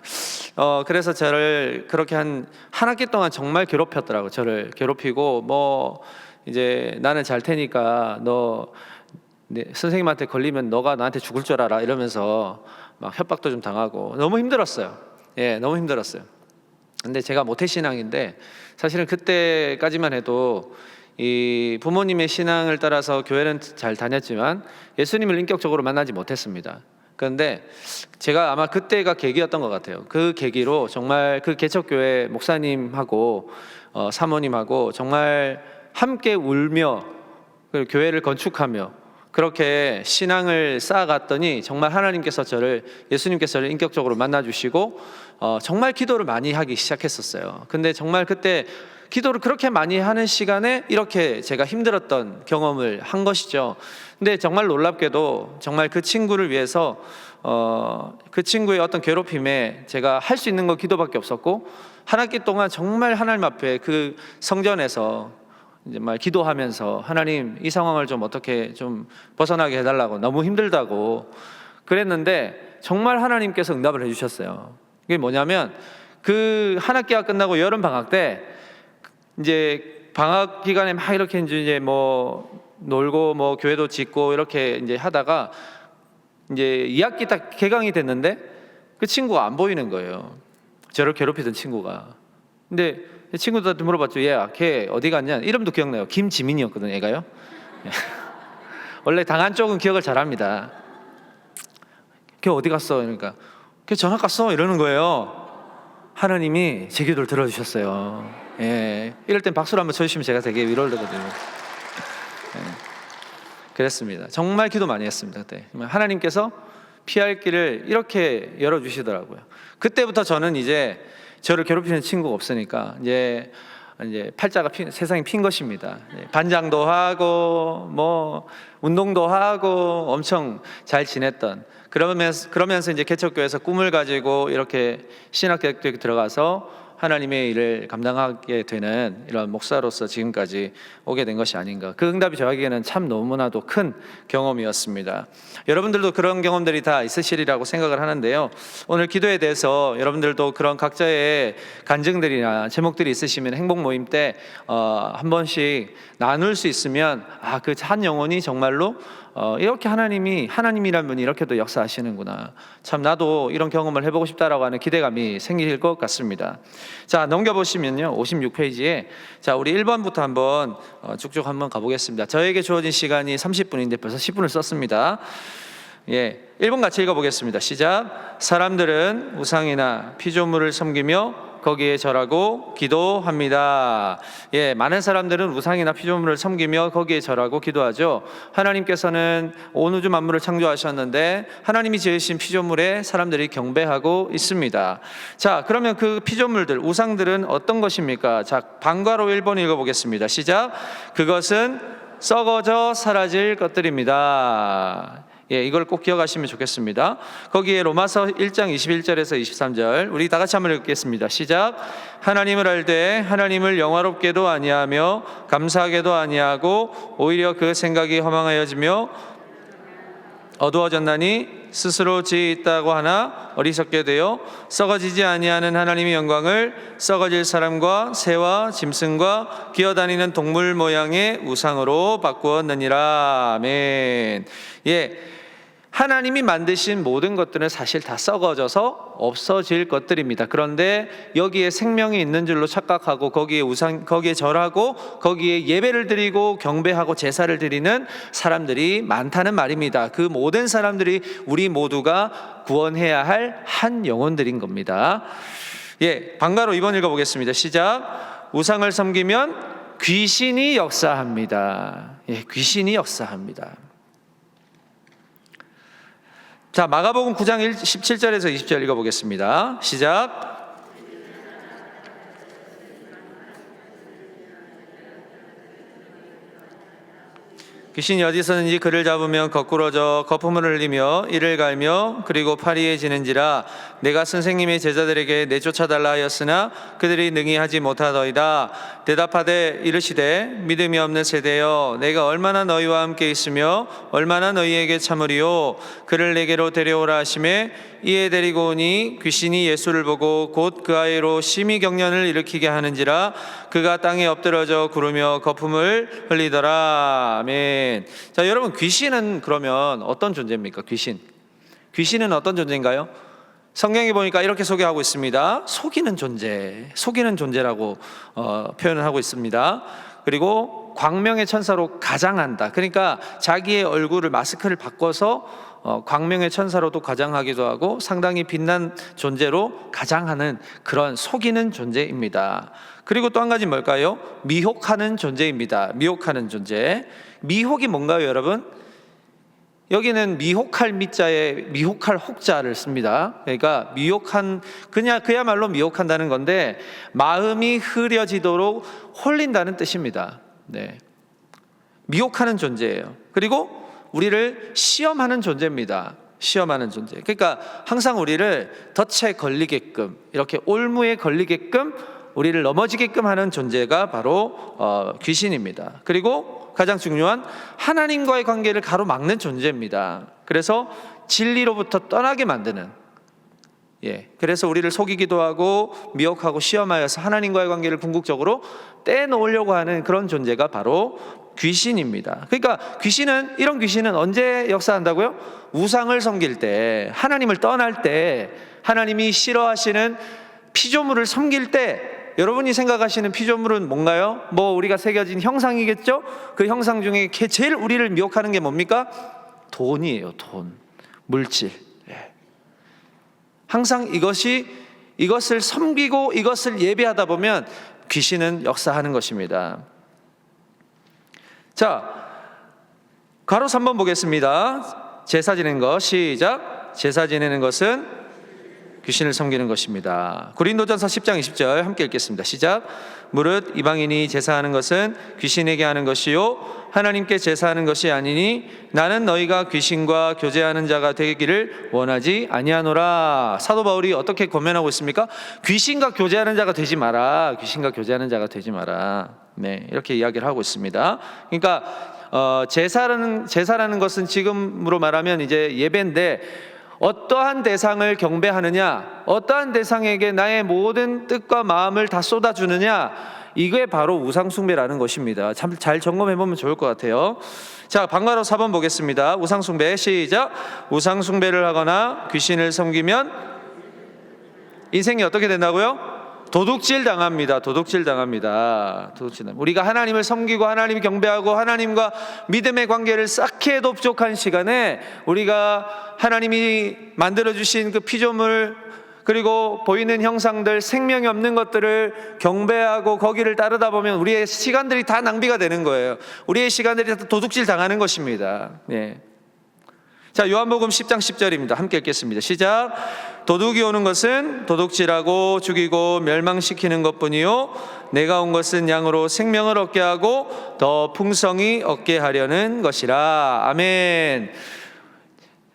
그래서 저를 그렇게 한 학기 동안 정말 괴롭혔더라고요. 저를 괴롭히고, 뭐 이제 나는 잘 테니까 너 선생님한테 걸리면 너가 나한테 죽을 줄 알아 이러면서 막 협박도 좀 당하고 너무 힘들었어요. 예, 너무 힘들었어요. 근데 제가 모태신앙인데 사실은 그때까지만 해도 이 부모님의 신앙을 따라서 교회는 잘 다녔지만 예수님을 인격적으로 만나지 못했습니다. 그런데 제가 아마 그때가 계기였던 것 같아요. 그 계기로 정말 그 개척교회 목사님하고 사모님하고 정말 함께 울며 그리고 교회를 건축하며 그렇게 신앙을 쌓아갔더니 정말 하나님께서 예수님께서 저를 인격적으로 만나주시고 정말 기도를 많이 하기 시작했었어요. 근데 정말 그때 기도를 그렇게 많이 하는 시간에 이렇게 제가 힘들었던 경험을 한 것이죠. 근데 정말 놀랍게도 정말 그 친구를 위해서 그 친구의 어떤 괴롭힘에 제가 할 수 있는 건 기도밖에 없었고, 한 학기 동안 정말 하나님 앞에 그 성전에서 이제 말 기도하면서 하나님 이 상황을 좀 어떻게 좀 벗어나게 해달라고, 너무 힘들다고 그랬는데 정말 하나님께서 응답을 해주셨어요. 그게 뭐냐면 그 한 학기가 끝나고 여름 방학 때 이제 방학 기간에 막 이렇게 이제 뭐 놀고 뭐 교회도 짓고 이렇게 이제 하다가 이제 2학기 딱 개강이 됐는데 그 친구가 안 보이는 거예요. 저를 괴롭히던 친구가. 근데 친구들한테 물어봤죠. 얘야, 걔 어디 갔냐? 이름도 기억나요. 김지민이었거든요, 얘가요. 원래 당한 쪽은 기억을 잘합니다. 걔 어디 갔어? 그러니까 걔 전학 갔어 이러는 거예요. 하나님이 제 기도를 들어주셨어요. 예, 이럴 땐 박수를 한번 쳐주시면 제가 되게 위로를 되거든요. 예, 그랬습니다. 정말 기도 많이 했습니다. 그때 하나님께서 피할 길을 이렇게 열어주시더라고요. 그때부터 저는 이제 저를 괴롭히는 친구가 없으니까 이제 팔자가 세상이 핀 것입니다. 반장도 하고 뭐 운동도 하고 엄청 잘 지냈던, 그러면서 이제 개척교회에서 꿈을 가지고 이렇게 신학교에 들어가서 하나님의 일을 감당하게 되는 이런 목사로서 지금까지 오게 된 것이 아닌가. 그 응답이 저에게는 참 너무나도 큰 경험이었습니다. 여러분들도 그런 경험들이 다 있으시리라고 생각을 하는데요. 오늘 기도에 대해서 여러분들도 그런 각자의 간증들이나 제목들이 있으시면 행복 모임 때 한 번씩 나눌 수 있으면 그 한 영혼이 정말로 이렇게 하나님이란 분이 이렇게도 역사하시는구나. 참 나도 이런 경험을 해보고 싶다라고 하는 기대감이 생길 것 같습니다. 자, 넘겨보시면요, 56페이지에 자, 우리 1번부터 한번 쭉쭉 한번 가보겠습니다. 저에게 주어진 시간이 30분인데 벌써 10분을 썼습니다. 1번 같이 읽어보겠습니다. 시작. 사람들은 우상이나 피조물을 섬기며 거기에 절하고 기도합니다. 많은 사람들은 우상이나 피조물을 섬기며 거기에 절하고 기도하죠. 하나님께서는 온 우주 만물을 창조하셨는데 하나님이 지으신 피조물에 사람들이 경배하고 있습니다. 자, 그러면 그 피조물들, 우상들은 어떤 것입니까? 자, 방과로 1번 읽어보겠습니다. 시작. 그것은 썩어져 사라질 것들입니다. 이걸 꼭 기억하시면 좋겠습니다. 거기에 로마서 1장 21절에서 23절 우리 다 같이 한번 읽겠습니다. 시작. 하나님을 알되 하나님을 영화롭게도 아니하며 감사하게도 아니하고 오히려 그 생각이 허망하여지며 어두워졌나니 스스로 지혜 있다고 하나 어리석게 되어 썩어지지 아니하는 하나님의 영광을 썩어질 사람과 새와 짐승과 기어다니는 동물 모양의 우상으로 바꾸었느니라. 아멘. 하나님이 만드신 모든 것들은 사실 다 썩어져서 없어질 것들입니다. 그런데 여기에 생명이 있는 줄로 착각하고 거기에 절하고 거기에 예배를 드리고 경배하고 제사를 드리는 사람들이 많다는 말입니다. 그 모든 사람들이 우리 모두가 구원해야 할 한 영혼들인 겁니다. 방가로 2번 읽어보겠습니다. 시작. 우상을 섬기면 귀신이 역사합니다. 귀신이 역사합니다. 자, 마가복음 9장 17절에서 20절 읽어보겠습니다. 시작. 귀신이 어디서든지 그를 잡으면 거꾸러져 거품을 흘리며 이를 갈며 그리고 파리에 지는지라. 내가 선생님의 제자들에게 내쫓아달라 하였으나 그들이 능히 하지 못하더이다. 대답하되 이르시되 믿음이 없는 세대여, 내가 얼마나 너희와 함께 있으며 얼마나 너희에게 참으리요. 그를 내게로 데려오라 하시매 이에 데리고 오니 귀신이 예수를 보고 곧 그 아이로 심히 경련을 일으키게 하는지라. 그가 땅에 엎드러져 구르며 거품을 흘리더라. 아멘. 자, 여러분, 귀신은 그러면 어떤 존재입니까? 귀신은 어떤 존재인가요? 성경에 보니까 이렇게 소개하고 있습니다. 속이는 존재라고 표현을 하고 있습니다. 그리고 광명의 천사로 가장한다. 그러니까 자기의 얼굴을 마스크를 바꿔서 광명의 천사로도 가장하기도 하고 상당히 빛난 존재로 가장하는 그런 속이는 존재입니다. 그리고 또 한 가지 뭘까요? 미혹하는 존재입니다. 미혹하는 존재. 미혹이 뭔가요, 여러분? 여기는 미혹할 미자에 미혹할 혹자를 씁니다. 그러니까 그야말로 미혹한다는 건데 마음이 흐려지도록 홀린다는 뜻입니다. 미혹하는 존재예요. 그리고 우리를 시험하는 존재입니다. 시험하는 존재. 그러니까 항상 우리를 덫에 걸리게끔, 이렇게 올무에 걸리게끔 우리를 넘어지게끔 하는 존재가 바로 귀신입니다. 그리고 가장 중요한 하나님과의 관계를 가로막는 존재입니다. 그래서 진리로부터 떠나게 만드는, 그래서 우리를 속이기도 하고 미혹하고 시험하여서 하나님과의 관계를 궁극적으로 떼놓으려고 하는 그런 존재가 바로 귀신입니다. 그러니까 이런 귀신은 언제 역사한다고요? 우상을 섬길 때, 하나님을 떠날 때, 하나님이 싫어하시는 피조물을 섬길 때. 여러분이 생각하시는 피조물은 뭔가요? 우리가 새겨진 형상이겠죠? 그 형상 중에 제일 우리를 미혹하는 게 뭡니까? 돈이에요. 돈, 물질. 항상 이것을 섬기고 이것을 예배하다 보면 귀신은 역사하는 것입니다. 자, 괄호 3번 보겠습니다. 제사 지내는 것. 시작. 제사 지내는 것은 귀신을 섬기는 것입니다. 고린도전서 10장 20절 함께 읽겠습니다. 시작. 무릇 이방인이 제사하는 것은 귀신에게 하는 것이요 하나님께 제사하는 것이 아니니 나는 너희가 귀신과 교제하는 자가 되기를 원하지 아니하노라. 사도 바울이 어떻게 권면하고 있습니까? 귀신과 교제하는 자가 되지 마라. 귀신과 교제하는 자가 되지 마라. 네, 이렇게 이야기를 하고 있습니다. 그러니까 제사라는 것은 지금으로 말하면 이제 예배인데, 어떠한 대상을 경배하느냐, 어떠한 대상에게 나의 모든 뜻과 마음을 다 쏟아주느냐, 이게 바로 우상숭배라는 것입니다. 참 잘 점검해 보면 좋을 것 같아요. 자, 방과로 4번 보겠습니다. 우상숭배 시작. 우상숭배를 하거나 귀신을 섬기면 인생이 어떻게 된다고요? 도둑질 당합니다. 도둑질 당합니다. 우리가 하나님을 섬기고 하나님 경배하고 하나님과 믿음의 관계를 쌓기 해도 부족한 시간에 우리가 하나님이 만들어주신 그 피조물 그리고 보이는 형상들, 생명이 없는 것들을 경배하고 거기를 따르다 보면 우리의 시간들이 다 낭비가 되는 거예요. 우리의 시간들이 다 도둑질 당하는 것입니다. 예. 자, 요한복음 10장 10절입니다. 함께 읽겠습니다. 시작. 도둑이 오는 것은 도둑질하고 죽이고 멸망시키는 것뿐이요 내가 온 것은 양으로 생명을 얻게 하고 더 풍성히 얻게 하려는 것이라. 아멘.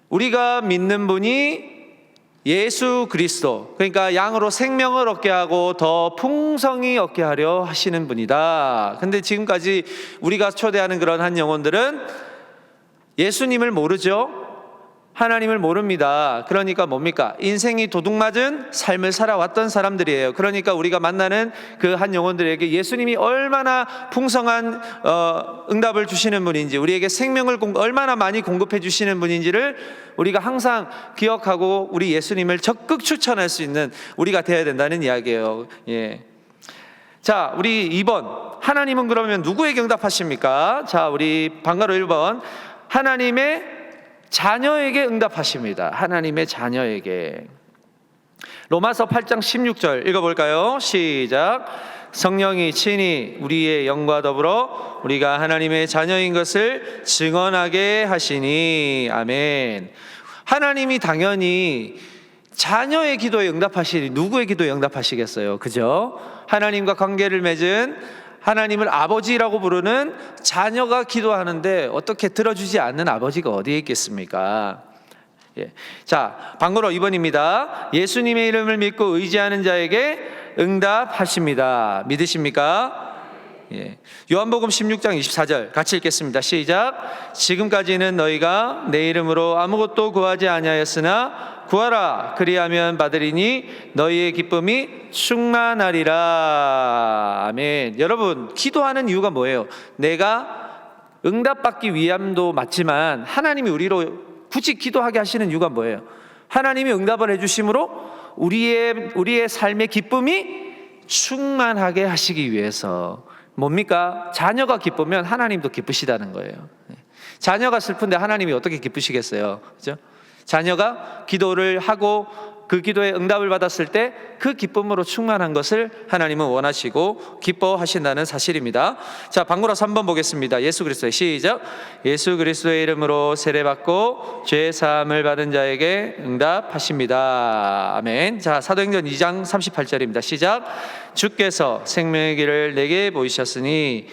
우리가 믿는 분이 예수 그리스도, 그러니까 양으로 생명을 얻게 하고 더 풍성히 얻게 하려 하시는 분이다. 근데 지금까지 우리가 초대하는 그런 한 영혼들은 예수님을 모르죠. 하나님을 모릅니다. 그러니까 뭡니까? 인생이 도둑맞은 삶을 살아왔던 사람들이에요. 그러니까 우리가 만나는 그 한 영혼들에게 예수님이 얼마나 풍성한 응답을 주시는 분인지, 우리에게 생명을 얼마나 많이 공급해 주시는 분인지를 우리가 항상 기억하고 우리 예수님을 적극 추천할 수 있는 우리가 되어야 된다는 이야기예요. 예. 자, 우리 2번. 하나님은 그러면 누구에게 응답하십니까? 자, 우리 방가로 1번. 하나님의 자녀에게 응답하십니다. 하나님의 자녀에게. 로마서 8장 16절 읽어볼까요? 시작. 성령이 친히 우리의 영과 더불어 우리가 하나님의 자녀인 것을 증언하게 하시니. 아멘. 하나님이 당연히 자녀의 기도에 응답하시니 누구의 기도에 응답하시겠어요? 그죠? 하나님과 관계를 맺은 하나님을 아버지라고 부르는 자녀가 기도하는데 어떻게 들어주지 않는 아버지가 어디에 있겠습니까? 예. 자, 방거로 2번입니다. 예수님의 이름을 믿고 의지하는 자에게 응답하십니다. 믿으십니까? 예. 요한복음 16장 24절 같이 읽겠습니다. 시작. 지금까지는 너희가 내 이름으로 아무것도 구하지 아니하였으나 구하라 그리하면 받으리니 너희의 기쁨이 충만하리라. 아멘. 여러분, 기도하는 이유가 뭐예요? 내가 응답받기 위함도 맞지만 하나님이 우리로 굳이 기도하게 하시는 이유가 뭐예요? 하나님이 응답을 해주심으로 우리의 삶의 기쁨이 충만하게 하시기 위해서. 뭡니까? 자녀가 기쁘면 하나님도 기쁘시다는 거예요. 자녀가 슬픈데 하나님이 어떻게 기쁘시겠어요? 그죠? 자녀가 기도를 하고 그 기도에 응답을 받았을 때 그 기쁨으로 충만한 것을 하나님은 원하시고 기뻐하신다는 사실입니다. 자, 방구라 3번 보겠습니다. 예수 그리스도의 시작. 예수 그리스도의 이름으로 세례받고 죄 사함을 받은 자에게 응답하십니다. 아멘. 자, 사도행전 2장 38절입니다. 시작. 주께서 생명의 길을 내게 보이셨으니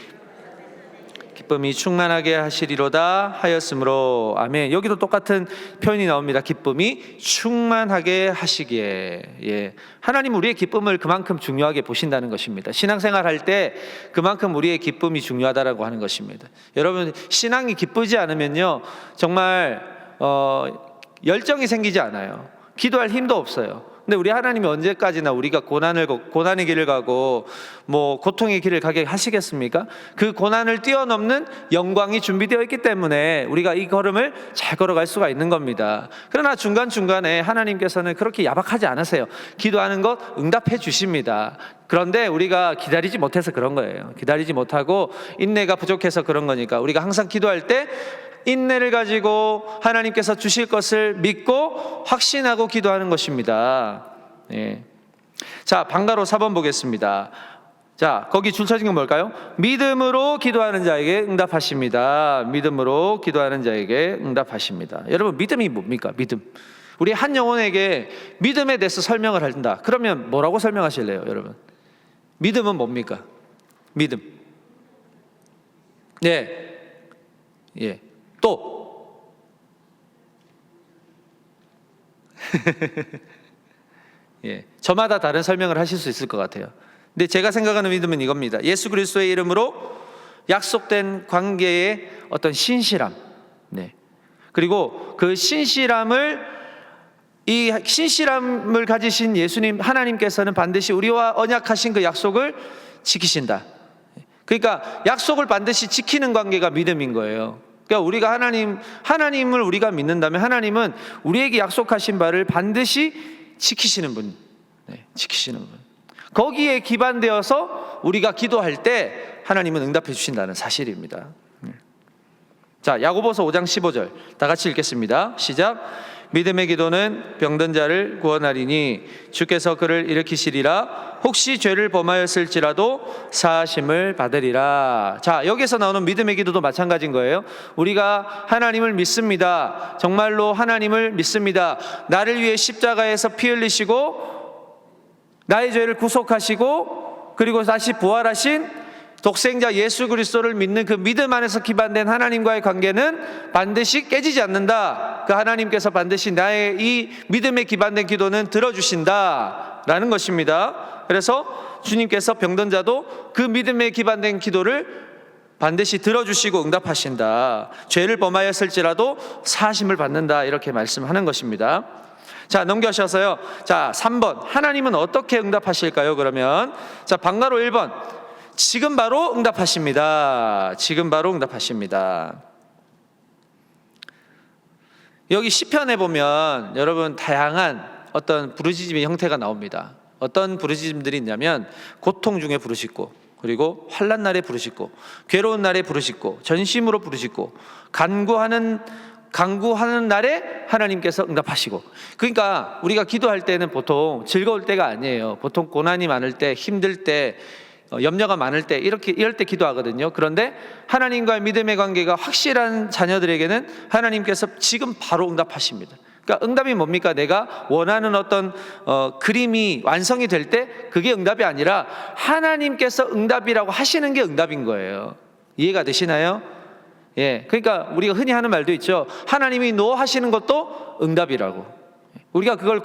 기쁨이 충만하게 하시리로다 하였으므로. 아멘. 여기도 똑같은 표현이 나옵니다. 기쁨이 충만하게 하시기에. 예. 하나님 우리의 기쁨을 그만큼 중요하게 보신다는 것입니다. 신앙생활 할 때 그만큼 우리의 기쁨이 중요하다라고 하는 것입니다. 여러분, 신앙이 기쁘지 않으면요 정말 열정이 생기지 않아요. 기도할 힘도 없어요. 근데 우리 하나님이 언제까지나 우리가 고난의 길을 가고 고통의 길을 가게 하시겠습니까? 그 고난을 뛰어넘는 영광이 준비되어 있기 때문에 우리가 이 걸음을 잘 걸어갈 수가 있는 겁니다. 그러나 중간중간에 하나님께서는 그렇게 야박하지 않으세요. 기도하는 것 응답해 주십니다. 그런데 우리가 기다리지 못해서 그런 거예요. 기다리지 못하고 인내가 부족해서 그런 거니까 우리가 항상 기도할 때 인내를 가지고 하나님께서 주실 것을 믿고 확신하고 기도하는 것입니다. 예. 자, 방가로 4번 보겠습니다. 자, 거기 줄 쳐진 건 뭘까요? 믿음으로 기도하는 자에게 응답하십니다. 믿음으로 기도하는 자에게 응답하십니다. 여러분, 믿음이 뭡니까? 믿음. 우리 한 영혼에게 믿음에 대해서 설명을 한다. 그러면 뭐라고 설명하실래요, 여러분? 믿음은 뭡니까? 믿음. 네. 예. 또. 예. 저마다 다른 설명을 하실 수 있을 것 같아요. 근데 제가 생각하는 믿음은 이겁니다. 예수 그리스도의 이름으로 약속된 관계의 어떤 신실함. 네. 그리고 그 신실함을 가지신 예수님 하나님께서는 반드시 우리와 언약하신 그 약속을 지키신다. 그러니까 약속을 반드시 지키는 관계가 믿음인 거예요. 그러니까 우리가 하나님을 우리가 믿는다면 하나님은 우리에게 약속하신 바를 반드시 지키시는 분. 네, 지키시는 분. 거기에 기반되어서 우리가 기도할 때 하나님은 응답해 주신다는 사실입니다. 자, 야고보서 5장 15절 다 같이 읽겠습니다. 시작. 믿음의 기도는 병든 자를 구원하리니 주께서 그를 일으키시리라. 혹시 죄를 범하였을지라도 사하심을 받으리라. 자, 여기서 나오는 믿음의 기도도 마찬가지인 거예요. 우리가 하나님을 믿습니다. 정말로 하나님을 믿습니다. 나를 위해 십자가에서 피 흘리시고 나의 죄를 구속하시고 그리고 다시 부활하신 독생자 예수 그리스도를 믿는 그 믿음 안에서 기반된 하나님과의 관계는 반드시 깨지지 않는다. 그 하나님께서 반드시 나의 이 믿음에 기반된 기도는 들어주신다라는 것입니다. 그래서 주님께서 병든 자도 그 믿음에 기반된 기도를 반드시 들어주시고 응답하신다. 죄를 범하였을지라도 사하심을 받는다. 이렇게 말씀하는 것입니다. 자, 넘겨셔서요. 자, 3번 하나님은 어떻게 응답하실까요? 그러면 자, 방가로 1번 지금 바로 응답하십니다. 지금 바로 응답하십니다. 여기 시편에 보면 여러분 다양한 어떤 부르짖음의 형태가 나옵니다. 어떤 부르짖음들이 있냐면 고통 중에 부르짖고, 그리고 환난 날에 부르짖고, 괴로운 날에 부르짖고, 전심으로 부르짖고, 간구하는 날에 하나님께서 응답하시고. 그러니까 우리가 기도할 때는 보통 즐거울 때가 아니에요. 보통 고난이 많을 때, 힘들 때, 염려가 많을 때 이럴 때 기도하거든요. 그런데 하나님과의 믿음의 관계가 확실한 자녀들에게는 하나님께서 지금 바로 응답하십니다. 그러니까 응답이 뭡니까? 내가 원하는 어떤 그림이 완성이 될 때 그게 응답이 아니라 하나님께서 응답이라고 하시는 게 응답인 거예요. 이해가 되시나요? 예, 그러니까 우리가 흔히 하는 말도 있죠. 하나님이 노 하시는 것도 응답이라고. 우리가 그걸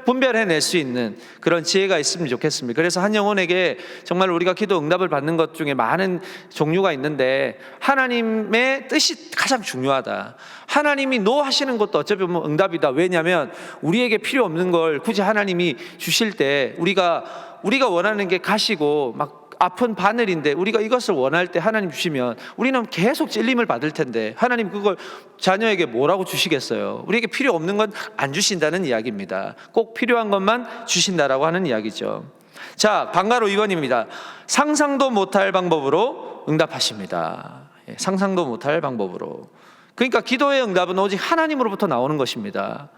분별해낼 수 있는 그런 지혜가 있으면 좋겠습니다. 그래서 한 영혼에게 정말 우리가 기도 응답을 받는 것 중에 많은 종류가 있는데 하나님의 뜻이 가장 중요하다. 하나님이 노 하시는 것도 어차피 보면 응답이다. 왜냐하면 우리에게 필요 없는 걸 굳이 하나님이 주실 때 우리가 원하는 게 가시고 막 아픈 바늘인데 우리가 이것을 원할 때 하나님 주시면 우리는 계속 찔림을 받을 텐데 하나님 그걸 자녀에게 뭐라고 주시겠어요? 우리에게 필요 없는 건 안 주신다는 이야기입니다. 꼭 필요한 것만 주신다라고 하는 이야기죠. 자, 방가로 2번입니다. 상상도 못할 방법으로 응답하십니다. 상상도 못할 방법으로. 그러니까 기도의 응답은 오직 하나님으로부터 나오는 것입니다.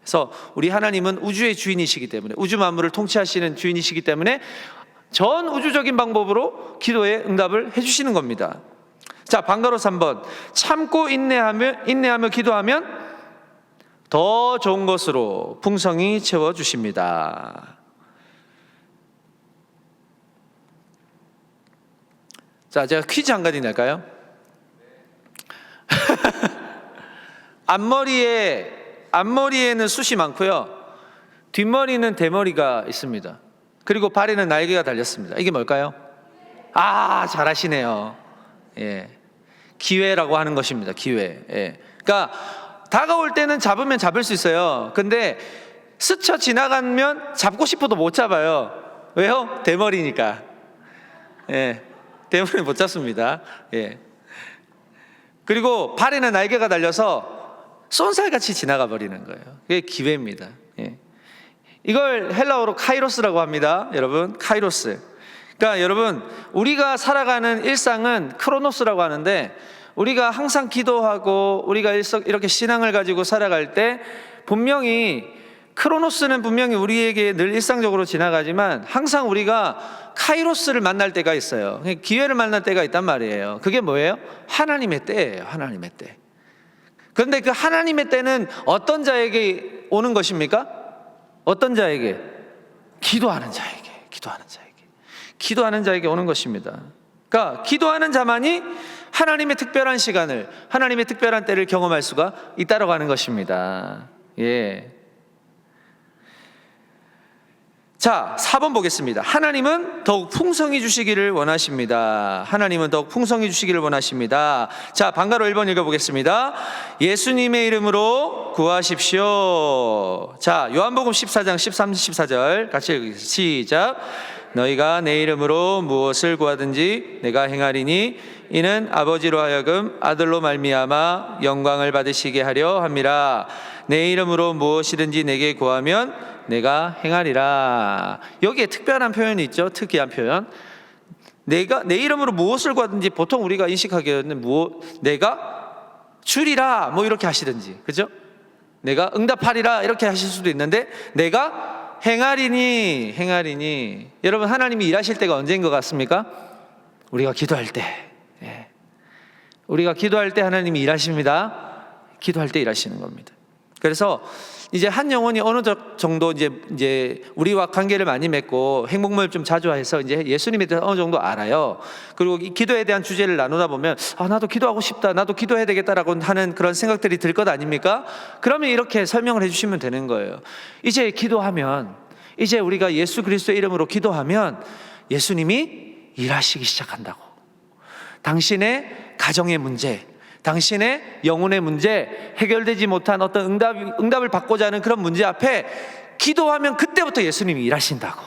그래서 우리 하나님은 우주의 주인이시기 때문에, 우주 만물을 통치하시는 주인이시기 때문에 전 우주적인 방법으로 기도의 응답을 해주시는 겁니다. 자, 방가로 3번 참고 인내하며 기도하면 더 좋은 것으로 풍성히 채워주십니다. 자, 제가 퀴즈 한 가지 낼까요? 앞머리에는 숱이 많고요, 뒷머리는 대머리가 있습니다. 그리고 발에는 날개가 달렸습니다. 이게 뭘까요? 아, 잘하시네요. 예, 기회라고 하는 것입니다. 기회. 예. 그러니까 다가올 때는 잡으면 잡을 수 있어요. 근데 스쳐 지나가면 잡고 싶어도 못 잡아요. 왜요? 대머리니까. 예, 대머리 못 잡습니다. 예. 그리고 발에는 날개가 달려서 쏜살같이 지나가 버리는 거예요. 그게 기회입니다. 예. 이걸 헬라어로 카이로스라고 합니다. 여러분, 카이로스. 그러니까 여러분, 우리가 살아가는 일상은 크로노스라고 하는데, 우리가 항상 기도하고 우리가 이렇게 신앙을 가지고 살아갈 때 분명히 크로노스는 분명히 우리에게 늘 일상적으로 지나가지만 항상 우리가 카이로스를 만날 때가 있어요. 기회를 만날 때가 있단 말이에요. 그게 뭐예요? 하나님의 때예요. 하나님의 때. 그런데 그 하나님의 때는 어떤 자에게 오는 것입니까? 어떤 자에게? 기도하는 자에게, 기도하는 자에게 오는 것입니다. 그러니까 기도하는 자만이 하나님의 특별한 시간을, 하나님의 특별한 때를 경험할 수가 있다라고 하는 것입니다. 예. 자, 4번 보겠습니다. 하나님은 더욱 풍성히 주시기를 원하십니다. 하나님은 더욱 풍성히 주시기를 원하십니다. 자, 방가로 1번 읽어보겠습니다. 예수님의 이름으로 구하십시오. 자, 요한복음 14장 13, 14절 같이 읽겠습니다. 시작. 너희가 내 이름으로 무엇을 구하든지 내가 행하리니 이는 아버지로 하여금 아들로 말미암아 영광을 받으시게 하려 함이라. 내 이름으로 무엇이든지 내게 구하면 내가 행하리라. 여기에 특별한 표현이 있죠. 특이한 표현. 내가 내 이름으로 무엇을 구하든지, 보통 우리가 인식하기에는 내가 주리라 뭐 이렇게 하시든지, 그죠? 내가 응답하리라 이렇게 하실 수도 있는데, 내가 행하리니. 여러분, 하나님이 일하실 때가 언제인 것 같습니까? 우리가 기도할 때. 예. 우리가 기도할 때 하나님이 일하십니다. 기도할 때 일하시는 겁니다. 그래서 이제 한 영혼이 어느 정도 이제 우리와 관계를 많이 맺고 행복을 좀 자주 해서 이제 예수님에 대해서 어느 정도 알아요. 그리고 이 기도에 대한 주제를 나누다 보면 나도 기도하고 싶다, 나도 기도해야 되겠다라고 하는 그런 생각들이 들 것 아닙니까? 그러면 이렇게 설명을 해주시면 되는 거예요. 이제 기도하면, 이제 우리가 예수 그리스도의 이름으로 기도하면 예수님이 일하시기 시작한다고. 당신의 가정의 문제, 당신의 영혼의 문제, 해결되지 못한 어떤 응답을 받고자 하는 그런 문제 앞에 기도하면 그때부터 예수님이 일하신다고.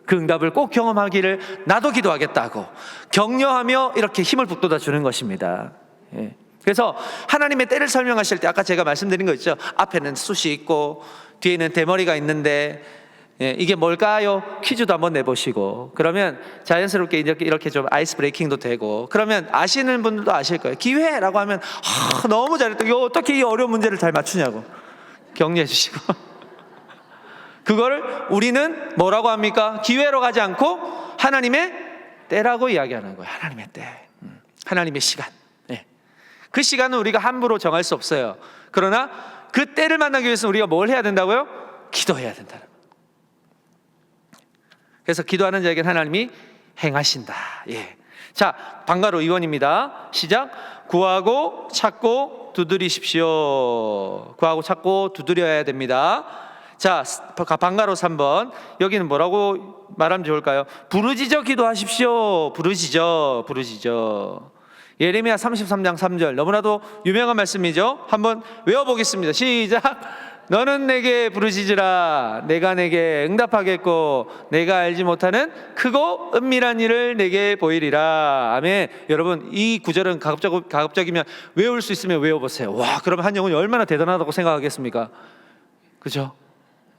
그 응답을 꼭 경험하기를 나도 기도하겠다고 격려하며 이렇게 힘을 북돋아 주는 것입니다. 예. 그래서 하나님의 때를 설명하실 때 아까 제가 말씀드린 거 있죠. 앞에는 숫이 있고 뒤에는 대머리가 있는데, 예, 이게 뭘까요? 퀴즈도 한번 내보시고, 그러면 자연스럽게 이렇게 좀 아이스 브레이킹도 되고, 그러면 아시는 분들도 아실 거예요. 기회라고 하면 너무 잘했다, 이거 어떻게 이 어려운 문제를 잘 맞추냐고 격려해 주시고 그거를 우리는 뭐라고 합니까? 기회로 가지 않고 하나님의 때라고 이야기하는 거예요. 하나님의 때, 하나님의 시간. 예. 그 시간은 우리가 함부로 정할 수 없어요. 그러나 그 때를 만나기 위해서 우리가 뭘 해야 된다고요? 기도해야 된다는. 그래서 기도하는 자에게는 하나님이 행하신다. 예. 자, 방가로 2번입니다. 시작. 구하고 찾고 두드리십시오. 구하고 찾고 두드려야 됩니다. 자, 방가로 3번. 여기는 뭐라고 말하면 좋을까요? 부르짖어 기도하십시오. 부르짖어. 예레미야 33장 3절. 너무나도 유명한 말씀이죠. 한번 외워보겠습니다. 시작. 너는 내게 부르짖으라. 내가 내게 응답하겠고 내가 알지 못하는 크고 은밀한 일을 내게 보이리라. 아멘. 여러분, 이 구절은 가급적이면 외울 수 있으면 외워보세요. 와, 그러면 한 영혼이 얼마나 대단하다고 생각하겠습니까? 그죠?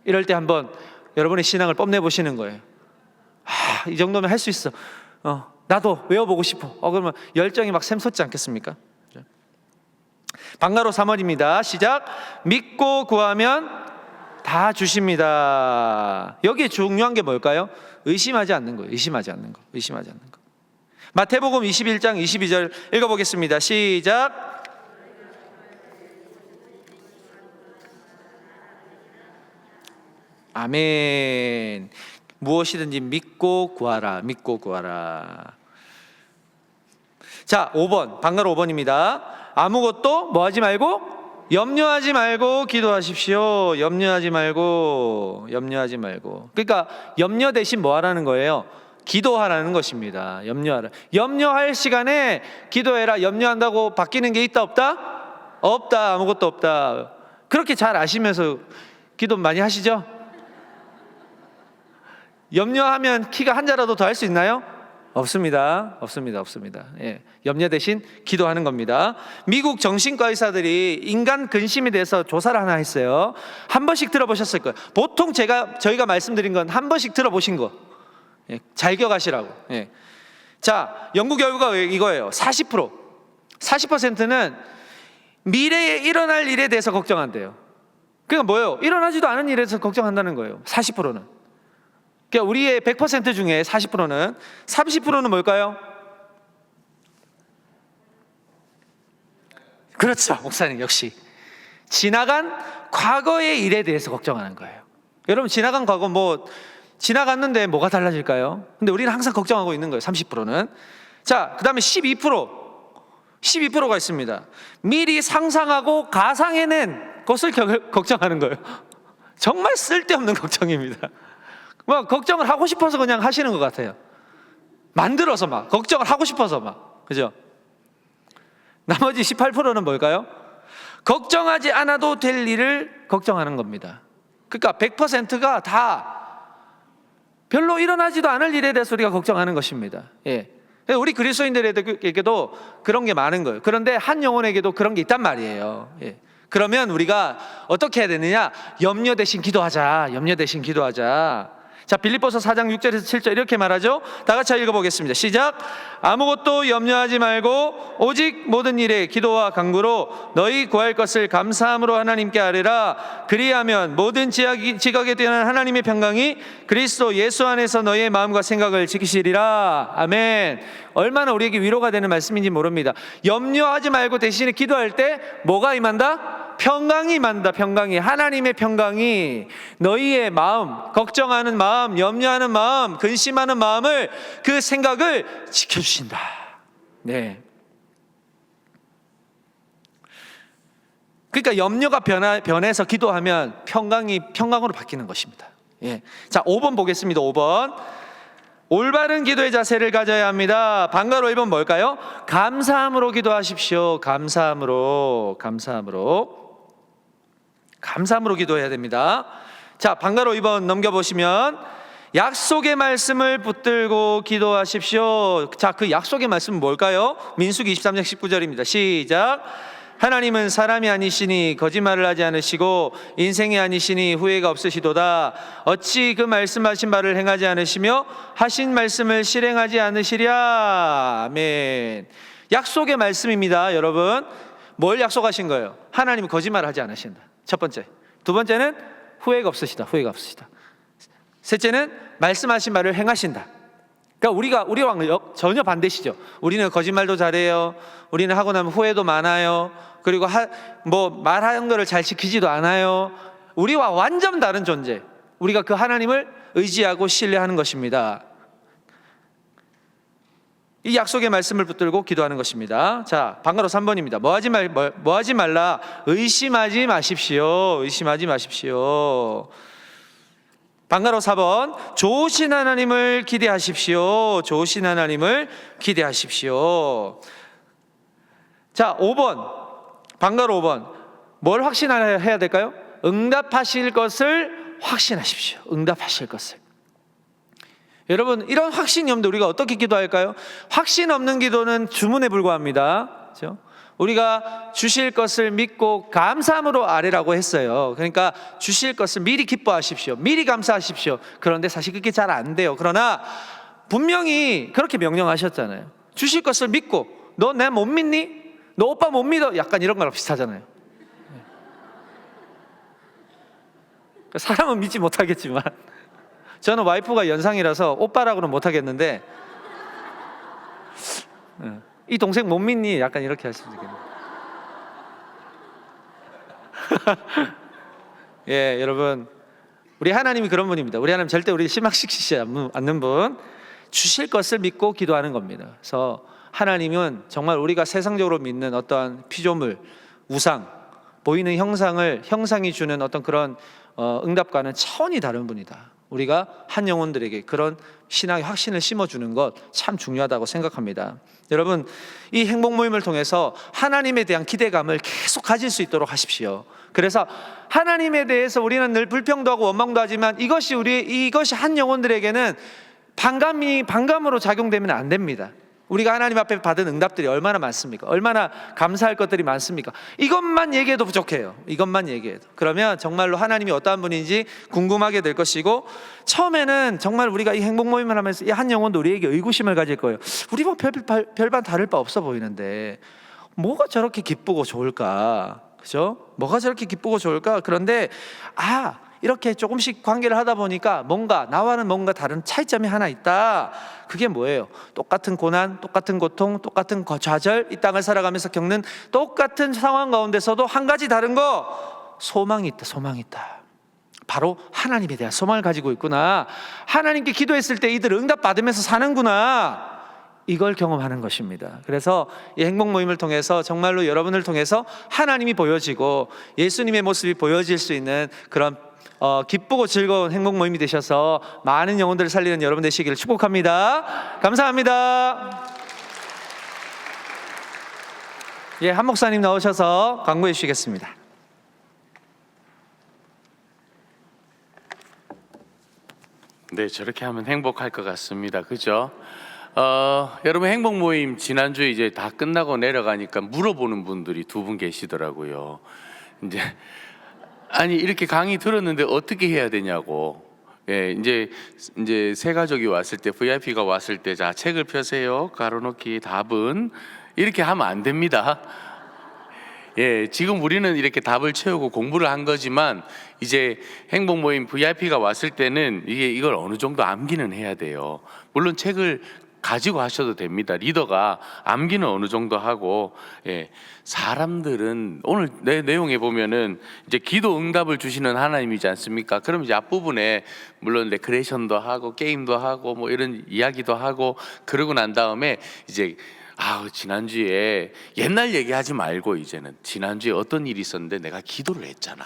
이럴 때 한번 여러분의 신앙을 뽐내보시는 거예요. 이 정도면 할 수 있어. 나도 외워보고 싶어. 그러면 열정이 막 샘솟지 않겠습니까? 방가로 3월입니다. 시작. 믿고 구하면 다 주십니다. 여기에 중요한 게 뭘까요? 의심하지 않는 거예요. 의심하지 않는 거. 마태복음 21장 22절 읽어보겠습니다. 시작. 아멘. 무엇이든지 믿고 구하라. 자, 5번. 방가로 5번입니다. 아무것도 뭐 하지 말고? 염려하지 말고 기도하십시오. 염려하지 말고. 그러니까 염려 대신 뭐 하라는 거예요? 기도하라는 것입니다. 염려할 시간에 기도해라. 염려한다고 바뀌는 게 있다 없다? 없다. 아무것도 없다. 그렇게 잘 아시면서 기도 많이 하시죠? 염려하면 키가 한 자라도 더 할 수 있나요? 없습니다. 예. 염려 대신 기도하는 겁니다. 미국 정신과 의사들이 인간 근심에 대해서 조사를 하나 했어요. 한 번씩 들어보셨을 거예요. 보통 저희가 말씀드린 건 한 번씩 들어보신 거. 예. 잘 기억하시라고. 예. 자, 연구 결과가 이거예요. 40%는 미래에 일어날 일에 대해서 걱정한대요. 그러니까 뭐예요? 일어나지도 않은 일에 대해서 걱정한다는 거예요. 40%는. 그러니까 우리의 100% 중에 40%는, 30%는 뭘까요? 그렇죠, 목사님 역시 지나간 과거의 일에 대해서 걱정하는 거예요. 여러분 지나간 과거 뭐 지나갔는데 뭐가 달라질까요? 근데 우리는 항상 걱정하고 있는 거예요. 30%는. 자, 그 다음에 12%가 있습니다. 미리 상상하고 가상해낸 것을 걱정하는 거예요. 정말 쓸데없는 걱정입니다. 뭐 걱정을 하고 싶어서 그냥 하시는 것 같아요. 만들어서 막 걱정을 하고 싶어서 막, 그죠? 나머지 18%는 뭘까요? 걱정하지 않아도 될 일을 걱정하는 겁니다. 그러니까 100%가 다 별로 일어나지도 않을 일에 대해서 우리가 걱정하는 것입니다. 예. 우리 그리스도인들에게도 그런 게 많은 거예요. 그런데 한 영혼에게도 그런 게 있단 말이에요. 예. 그러면 우리가 어떻게 해야 되느냐? 염려 대신 기도하자. 염려 대신 기도하자. 자, 빌립보서 4장 6절에서 7절 이렇게 말하죠. 다 같이 읽어보겠습니다. 시작. 아무것도 염려하지 말고 오직 모든 일에 기도와 간구로 너희 구할 것을 감사함으로 하나님께 아뢰라. 그리하면 모든 지각에 뛰어난 하나님의 평강이 그리스도 예수 안에서 너희의 마음과 생각을 지키시리라. 아멘. 얼마나 우리에게 위로가 되는 말씀인지 모릅니다. 염려하지 말고 대신에 기도할 때 뭐가 임한다? 평강이 임한다. 평강이, 하나님의 평강이 너희의 마음, 걱정하는 마음, 염려하는 마음, 근심하는 마음을, 그 생각을 지켜주신다. 네. 그러니까 염려가 변해서 기도하면 평강으로 바뀌는 것입니다. 예. 자, 5번 보겠습니다. 5번. 올바른 기도의 자세를 가져야 합니다. 방가로 1번 뭘까요? 감사함으로 기도하십시오. 감사함으로 기도해야 됩니다. 자, 방가로 2번 넘겨보시면 약속의 말씀을 붙들고 기도하십시오. 자, 그 약속의 말씀은 뭘까요? 민수기 23장 19절입니다. 시작. 하나님은 사람이 아니시니 거짓말을 하지 않으시고 인생이 아니시니 후회가 없으시도다. 어찌 그 말씀하신 바를 행하지 않으시며 하신 말씀을 실행하지 않으시랴. 아멘. 약속의 말씀입니다. 여러분, 뭘 약속하신 거예요? 하나님은 거짓말을 하지 않으신다. 첫 번째. 두 번째는 후회가 없으시다. 셋째는 말씀하신 말을 행하신다. 그러니까 우리랑 전혀 반대시죠. 우리는 거짓말도 잘해요. 우리는 하고 나면 후회도 많아요. 그리고 말하는 거를 잘 지키지도 않아요. 우리와 완전 다른 존재. 우리가 그 하나님을 의지하고 신뢰하는 것입니다. 이 약속의 말씀을 붙들고 기도하는 것입니다. 자, 방가로 3번입니다. 뭐하지 말라. 의심하지 마십시오. 방가로 4번. 좋으신 하나님을 기대하십시오. 자, 5번. 방가로 5번. 뭘 확신해야 될까요? 응답하실 것을 확신하십시오. 여러분, 이런 확신이 없는데 우리가 어떻게 기도할까요? 확신 없는 기도는 주문에 불과합니다. 그렇죠? 우리가 주실 것을 믿고 감사함으로 아뢰라고 했어요. 그러니까 주실 것을 미리 기뻐하십시오. 미리 감사하십시오. 그런데 사실 그게 잘 안 돼요. 그러나 분명히 그렇게 명령하셨잖아요. 주실 것을 믿고, 너 내 못 믿니? 너 오빠 못 믿어? 약간 이런 거랑 비슷하잖아요. 사람은 믿지 못하겠지만 저는 와이프가 연상이라서 오빠라고는 못하겠는데 이 동생 못 믿니? 약간 이렇게 할 수도 있겠네요. 예, 여러분, 우리 하나님이 그런 분입니다. 우리 하나님 절대 우리 실망시키지 않는 분. 주실 것을 믿고 기도하는 겁니다. 그래서 하나님은 정말 우리가 세상적으로 믿는 어떠한 피조물, 우상, 보이는 형상이 주는 어떤 그런 응답과는 차원이 다른 분이다. 우리가 한 영혼들에게 그런 신앙의 확신을 심어주는 것 참 중요하다고 생각합니다. 여러분, 이 행복 모임을 통해서 하나님에 대한 기대감을 계속 가질 수 있도록 하십시오. 그래서 하나님에 대해서 우리는 늘 불평도 하고 원망도 하지만 이것이 한 영혼들에게는 반감으로 작용되면 안 됩니다. 우리가 하나님 앞에 받은 응답들이 얼마나 많습니까? 얼마나 감사할 것들이 많습니까? 이것만 얘기해도 부족해요. 이것만 얘기해도. 그러면 정말로 하나님이 어떠한 분인지 궁금하게 될 것이고, 처음에는 정말 우리가 이 행복 모임을 하면서 이 한 영혼도 우리에게 의구심을 가질 거예요. 우리 뭐 별반 다를 바 없어 보이는데 뭐가 저렇게 기쁘고 좋을까? 그죠? 뭐가 저렇게 기쁘고 좋을까? 그런데 이렇게 조금씩 관계를 하다 보니까 뭔가 나와는 뭔가 다른 차이점이 하나 있다. 그게 뭐예요? 똑같은 고난, 똑같은 고통, 똑같은 좌절, 이 땅을 살아가면서 겪는 똑같은 상황 가운데서도 한 가지 다른 거, 소망이 있다. 소망이 있다. 바로 하나님에 대한 소망을 가지고 있구나. 하나님께 기도했을 때 이들 응답받으면서 사는구나. 이걸 경험하는 것입니다. 그래서 이 행복 모임을 통해서 정말로 여러분을 통해서 하나님이 보여지고 예수님의 모습이 보여질 수 있는 그런 기쁘고 즐거운 행복 모임이 되셔서 많은 영혼들을 살리는 여러분 되시기를 축복합니다. 감사합니다. 예, 한 목사님 나오셔서 광고해 주시겠습니다. 네, 저렇게 하면 행복할 것 같습니다. 그죠? 여러분 행복 모임 지난주에 이제 다 끝나고 내려가니까 물어보는 분들이 2분 계시더라고요. 이제 아니 이렇게 강의 들었는데 어떻게 해야 되냐고. 예, 이제 새 가족이 왔을 때 VIP가 왔을 때 자 책을 펴세요. 가로놓기 답은 이렇게 하면 안 됩니다. 예, 지금 우리는 이렇게 답을 채우고 공부를 한 거지만 이제 행복 모임 VIP가 왔을 때는 이걸 어느 정도 암기는 해야 돼요. 물론 책을 가지고 하셔도 됩니다. 리더가 암기는 어느 정도 하고, 예, 사람들은 오늘 내 내용에 보면은 이제 기도 응답을 주시는 하나님이지 않습니까? 그럼 이제 앞부분에 물론 레크레이션도 하고 게임도 하고 뭐 이런 이야기도 하고 그러고 난 다음에 이제 지난주에 옛날 얘기하지 말고 이제는 지난주에 어떤 일이 있었는데 내가 기도를 했잖아.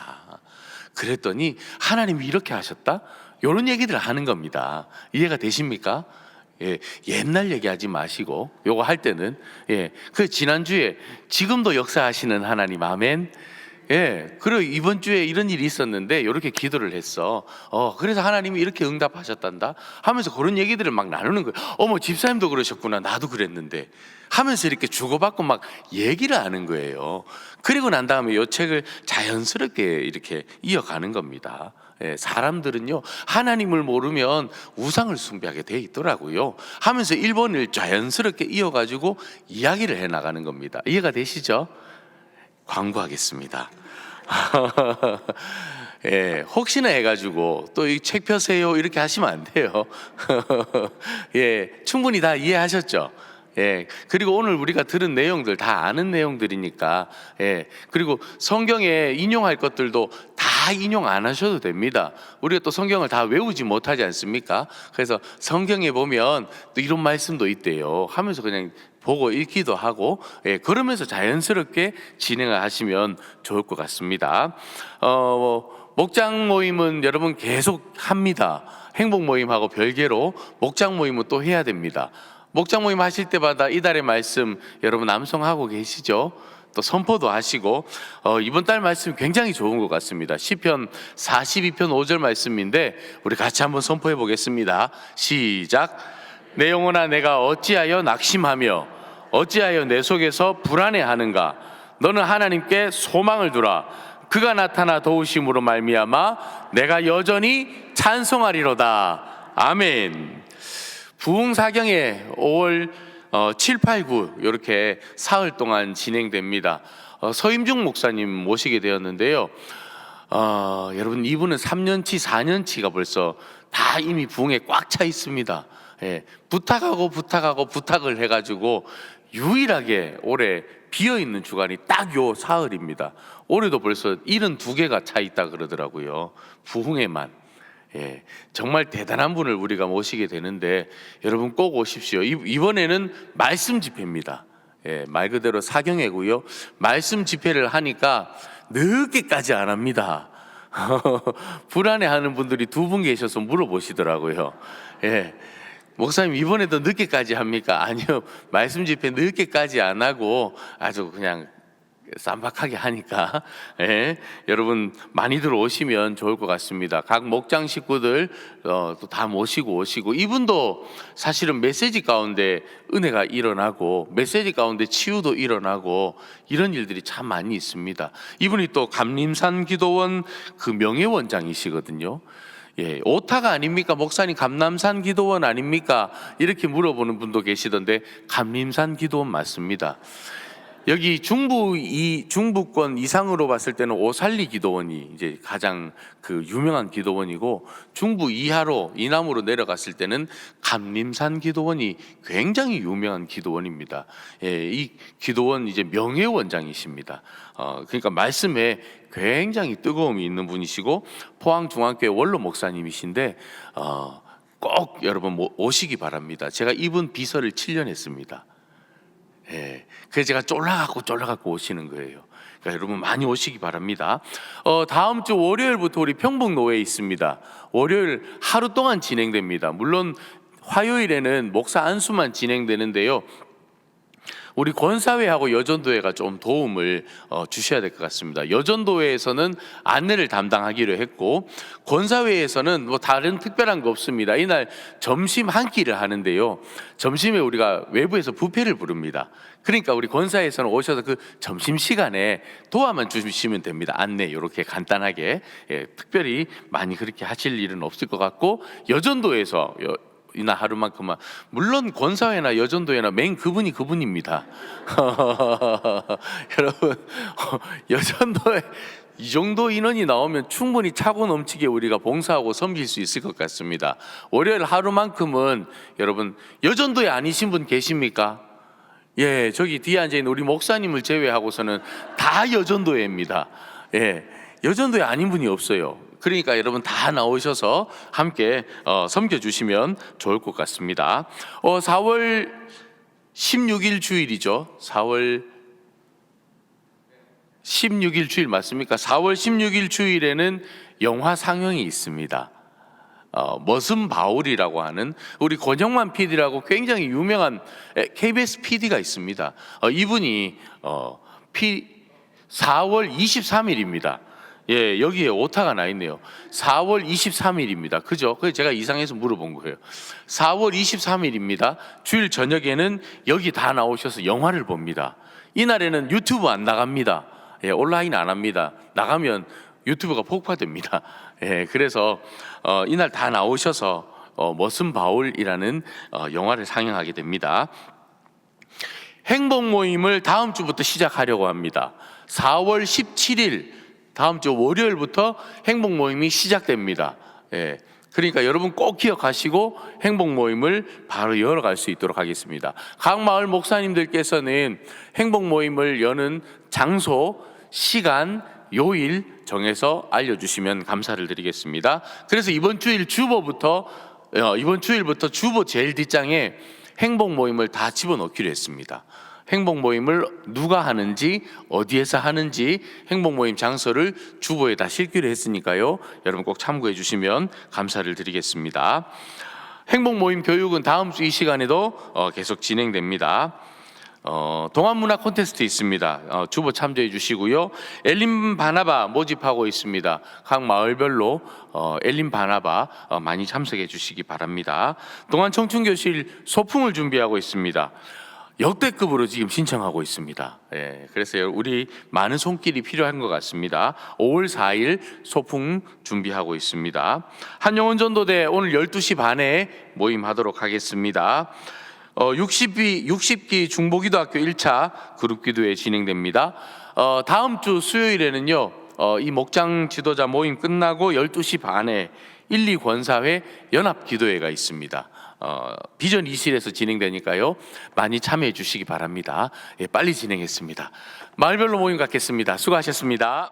그랬더니 하나님이 이렇게 하셨다? 이런 얘기들을 하는 겁니다. 이해가 되십니까? 예, 옛날 얘기하지 마시고 요거 할 때는 그 지난주에 지금도 역사하시는 하나님 아멘. 예, 그리고 이번 주에 이런 일이 있었는데 이렇게 기도를 했어. 그래서 하나님이 이렇게 응답하셨단다 하면서 그런 얘기들을 막 나누는 거예요. 어머 집사님도 그러셨구나 나도 그랬는데 하면서 이렇게 주고받고 막 얘기를 하는 거예요. 그리고 난 다음에 이 책을 자연스럽게 이렇게 이어가는 겁니다. 예, 사람들은요 하나님을 모르면 우상을 숭배하게 돼 있더라고요 하면서 1번을 자연스럽게 이어가지고 이야기를 해나가는 겁니다. 이해가 되시죠? 광고하겠습니다. 예, 혹시나 해가지고 또 이 책 펴세요 이렇게 하시면 안 돼요. 예, 충분히 다 이해하셨죠? 예, 그리고 오늘 우리가 들은 내용들 다 아는 내용들이니까, 예, 그리고 성경에 인용할 것들도 다 인용 안 하셔도 됩니다. 우리가 또 성경을 다 외우지 못하지 않습니까? 그래서 성경에 보면 또 이런 말씀도 있대요 하면서 그냥 보고 읽기도 하고, 예, 그러면서 자연스럽게 진행을 하시면 좋을 것 같습니다. 목장 모임은 여러분 계속 합니다. 행복 모임하고 별개로 목장 모임은 또 해야 됩니다. 목장 모임 하실 때마다 이달의 말씀 여러분 암송하고 계시죠? 또 선포도 하시고, 이번 달 말씀 굉장히 좋은 것 같습니다. 시편 42편 5절 말씀인데 우리 같이 한번 선포해 보겠습니다. 시작. 내 영혼아 내가 어찌하여 낙심하며 어찌하여 내 속에서 불안해하는가. 너는 하나님께 소망을 두라. 그가 나타나 도우심으로 말미암아 내가 여전히 찬송하리로다. 아멘. 부흥사경에 5월 7, 8, 9 이렇게 사흘 동안 진행됩니다. 서임중 목사님 모시게 되었는데요. 여러분 이분은 3년치 4년치가 벌써 다 이미 부흥에 꽉 차 있습니다. 예, 부탁을 해가지고 유일하게 올해 비어있는 주간이 딱 요 사흘입니다. 올해도 벌써 72개가 차 있다 그러더라고요. 부흥에만. 예, 정말 대단한 분을 우리가 모시게 되는데 여러분 꼭 오십시오. 이번에는 말씀 집회입니다. 예, 말 그대로 사경회고요. 말씀 집회를 하니까 늦게까지 안 합니다. 불안해하는 분들이 2분 계셔서 물어보시더라고요. 예, 목사님 이번에도 늦게까지 합니까? 아니요, 말씀 집회 늦게까지 안 하고 아주 그냥 쌈박하게 하니까, 예, 여러분 많이들 오시면 좋을 것 같습니다. 각 목장 식구들 또 다 모시고 오시고, 이분도 사실은 메시지 가운데 은혜가 일어나고 메시지 가운데 치유도 일어나고 이런 일들이 참 많이 있습니다. 이분이 또 감림산 기도원 그 명예원장이시거든요. 예, 오타가 아닙니까? 목사님 감남산 기도원 아닙니까? 이렇게 물어보는 분도 계시던데 감림산 기도원 맞습니다. 여기 중부권 이상으로 봤을 때는 오살리 기도원이 이제 가장 그 유명한 기도원이고, 중부 이하로 이남으로 내려갔을 때는 감림산 기도원이 굉장히 유명한 기도원입니다. 예, 이 기도원 이제 명예원장이십니다. 그러니까 말씀에 굉장히 뜨거움이 있는 분이시고, 포항중앙교회 원로 목사님이신데 꼭 여러분 오시기 바랍니다. 제가 이분 비서를 7년 했습니다. 예, 그래서 제가 쫄라갖고 오시는 거예요. 그러니까 여러분 많이 오시기 바랍니다. 다음 주 월요일부터 우리 평북노회에 있습니다. 월요일 하루 동안 진행됩니다. 물론 화요일에는 목사 안수만 진행되는데요. 우리 권사회하고 여전도회가 좀 도움을 주셔야 될 것 같습니다. 여전도회에서는 안내를 담당하기로 했고, 권사회에서는 뭐 다른 특별한 거 없습니다. 이날 점심 한 끼를 하는데요. 점심에 우리가 외부에서 뷔페를 부릅니다. 그러니까 우리 권사회에서는 오셔서 그 점심 시간에 도와만 주시면 됩니다. 안내 이렇게 간단하게. 예, 특별히 많이 그렇게 하실 일은 없을 것 같고, 여전도에서 이나 하루만큼만, 물론 권사회나 여전도회나 맨 그분입니다. 여러분, 여전도회 이 정도 인원이 나오면 충분히 차고 넘치게 우리가 봉사하고 섬길 수 있을 것 같습니다. 월요일 하루만큼은 여러분, 여전도회 아니신 분 계십니까? 예, 저기 뒤에 앉아있는 우리 목사님을 제외하고서는 다 여전도회입니다. 예, 여전도회 아닌 분이 없어요. 그러니까 여러분 다 나오셔서 함께 섬겨주시면 좋을 것 같습니다. 4월 16일 주일이죠. 4월 16일 주일 맞습니까? 4월 16일 주일에는 영화 상영이 있습니다. 머슴 바울이라고 하는 우리 권영만 PD라고 굉장히 유명한 KBS PD가 있습니다. 이분이 4월 23일입니다. 예, 여기에 오타가 나 있네요. 4월 23일입니다. 그죠? 그래서 제가 이상해서 물어본 거예요. 4월 23일입니다. 주일 저녁에는 여기 다 나오셔서 영화를 봅니다. 이날에는 유튜브 안 나갑니다. 예, 온라인 안 합니다. 나가면 유튜브가 폭파됩니다. 예, 그래서 이날 다 나오셔서 머슴 바울이라는 영화를 상영하게 됩니다. 행복 모임을 다음 주부터 시작하려고 합니다. 4월 17일 다음 주 월요일부터 행복 모임이 시작됩니다. 예, 그러니까 여러분 꼭 기억하시고 행복 모임을 바로 열어갈 수 있도록 하겠습니다. 각 마을 목사님들께서는 행복 모임을 여는 장소, 시간, 요일 정해서 알려주시면 감사를 드리겠습니다. 그래서 이번 주일부터 주보 제일 뒷장에 행복 모임을 다 집어넣기로 했습니다. 행복 모임을 누가 하는지, 어디에서 하는지, 행복 모임 장소를 주보에다 실기로 했으니까요. 여러분 꼭 참고해 주시면 감사를 드리겠습니다. 행복 모임 교육은 다음 주 이 시간에도 계속 진행됩니다. 동안문화 콘테스트 있습니다. 주보 참조해 주시고요. 엘림 바나바 모집하고 있습니다. 각 마을별로 엘림 바나바 많이 참석해 주시기 바랍니다. 동안 청춘교실 소풍을 준비하고 있습니다. 역대급으로 지금 신청하고 있습니다. 예, 그래서 우리 많은 손길이 필요한 것 같습니다. 5월 4일 소풍 준비하고 있습니다. 한영원 전도대 오늘 12시 반에 모임하도록 하겠습니다. 60기 중보기도학교 1차 그룹기도회 진행됩니다. 다음 주 수요일에는요, 이 목장 지도자 모임 끝나고 12시 반에 1, 2 권사회 연합기도회가 있습니다. 비전 2실에서 진행되니까요, 많이 참여해 주시기 바랍니다. 예, 빨리 진행했습니다. 마을별로 모임 갖겠습니다. 수고하셨습니다.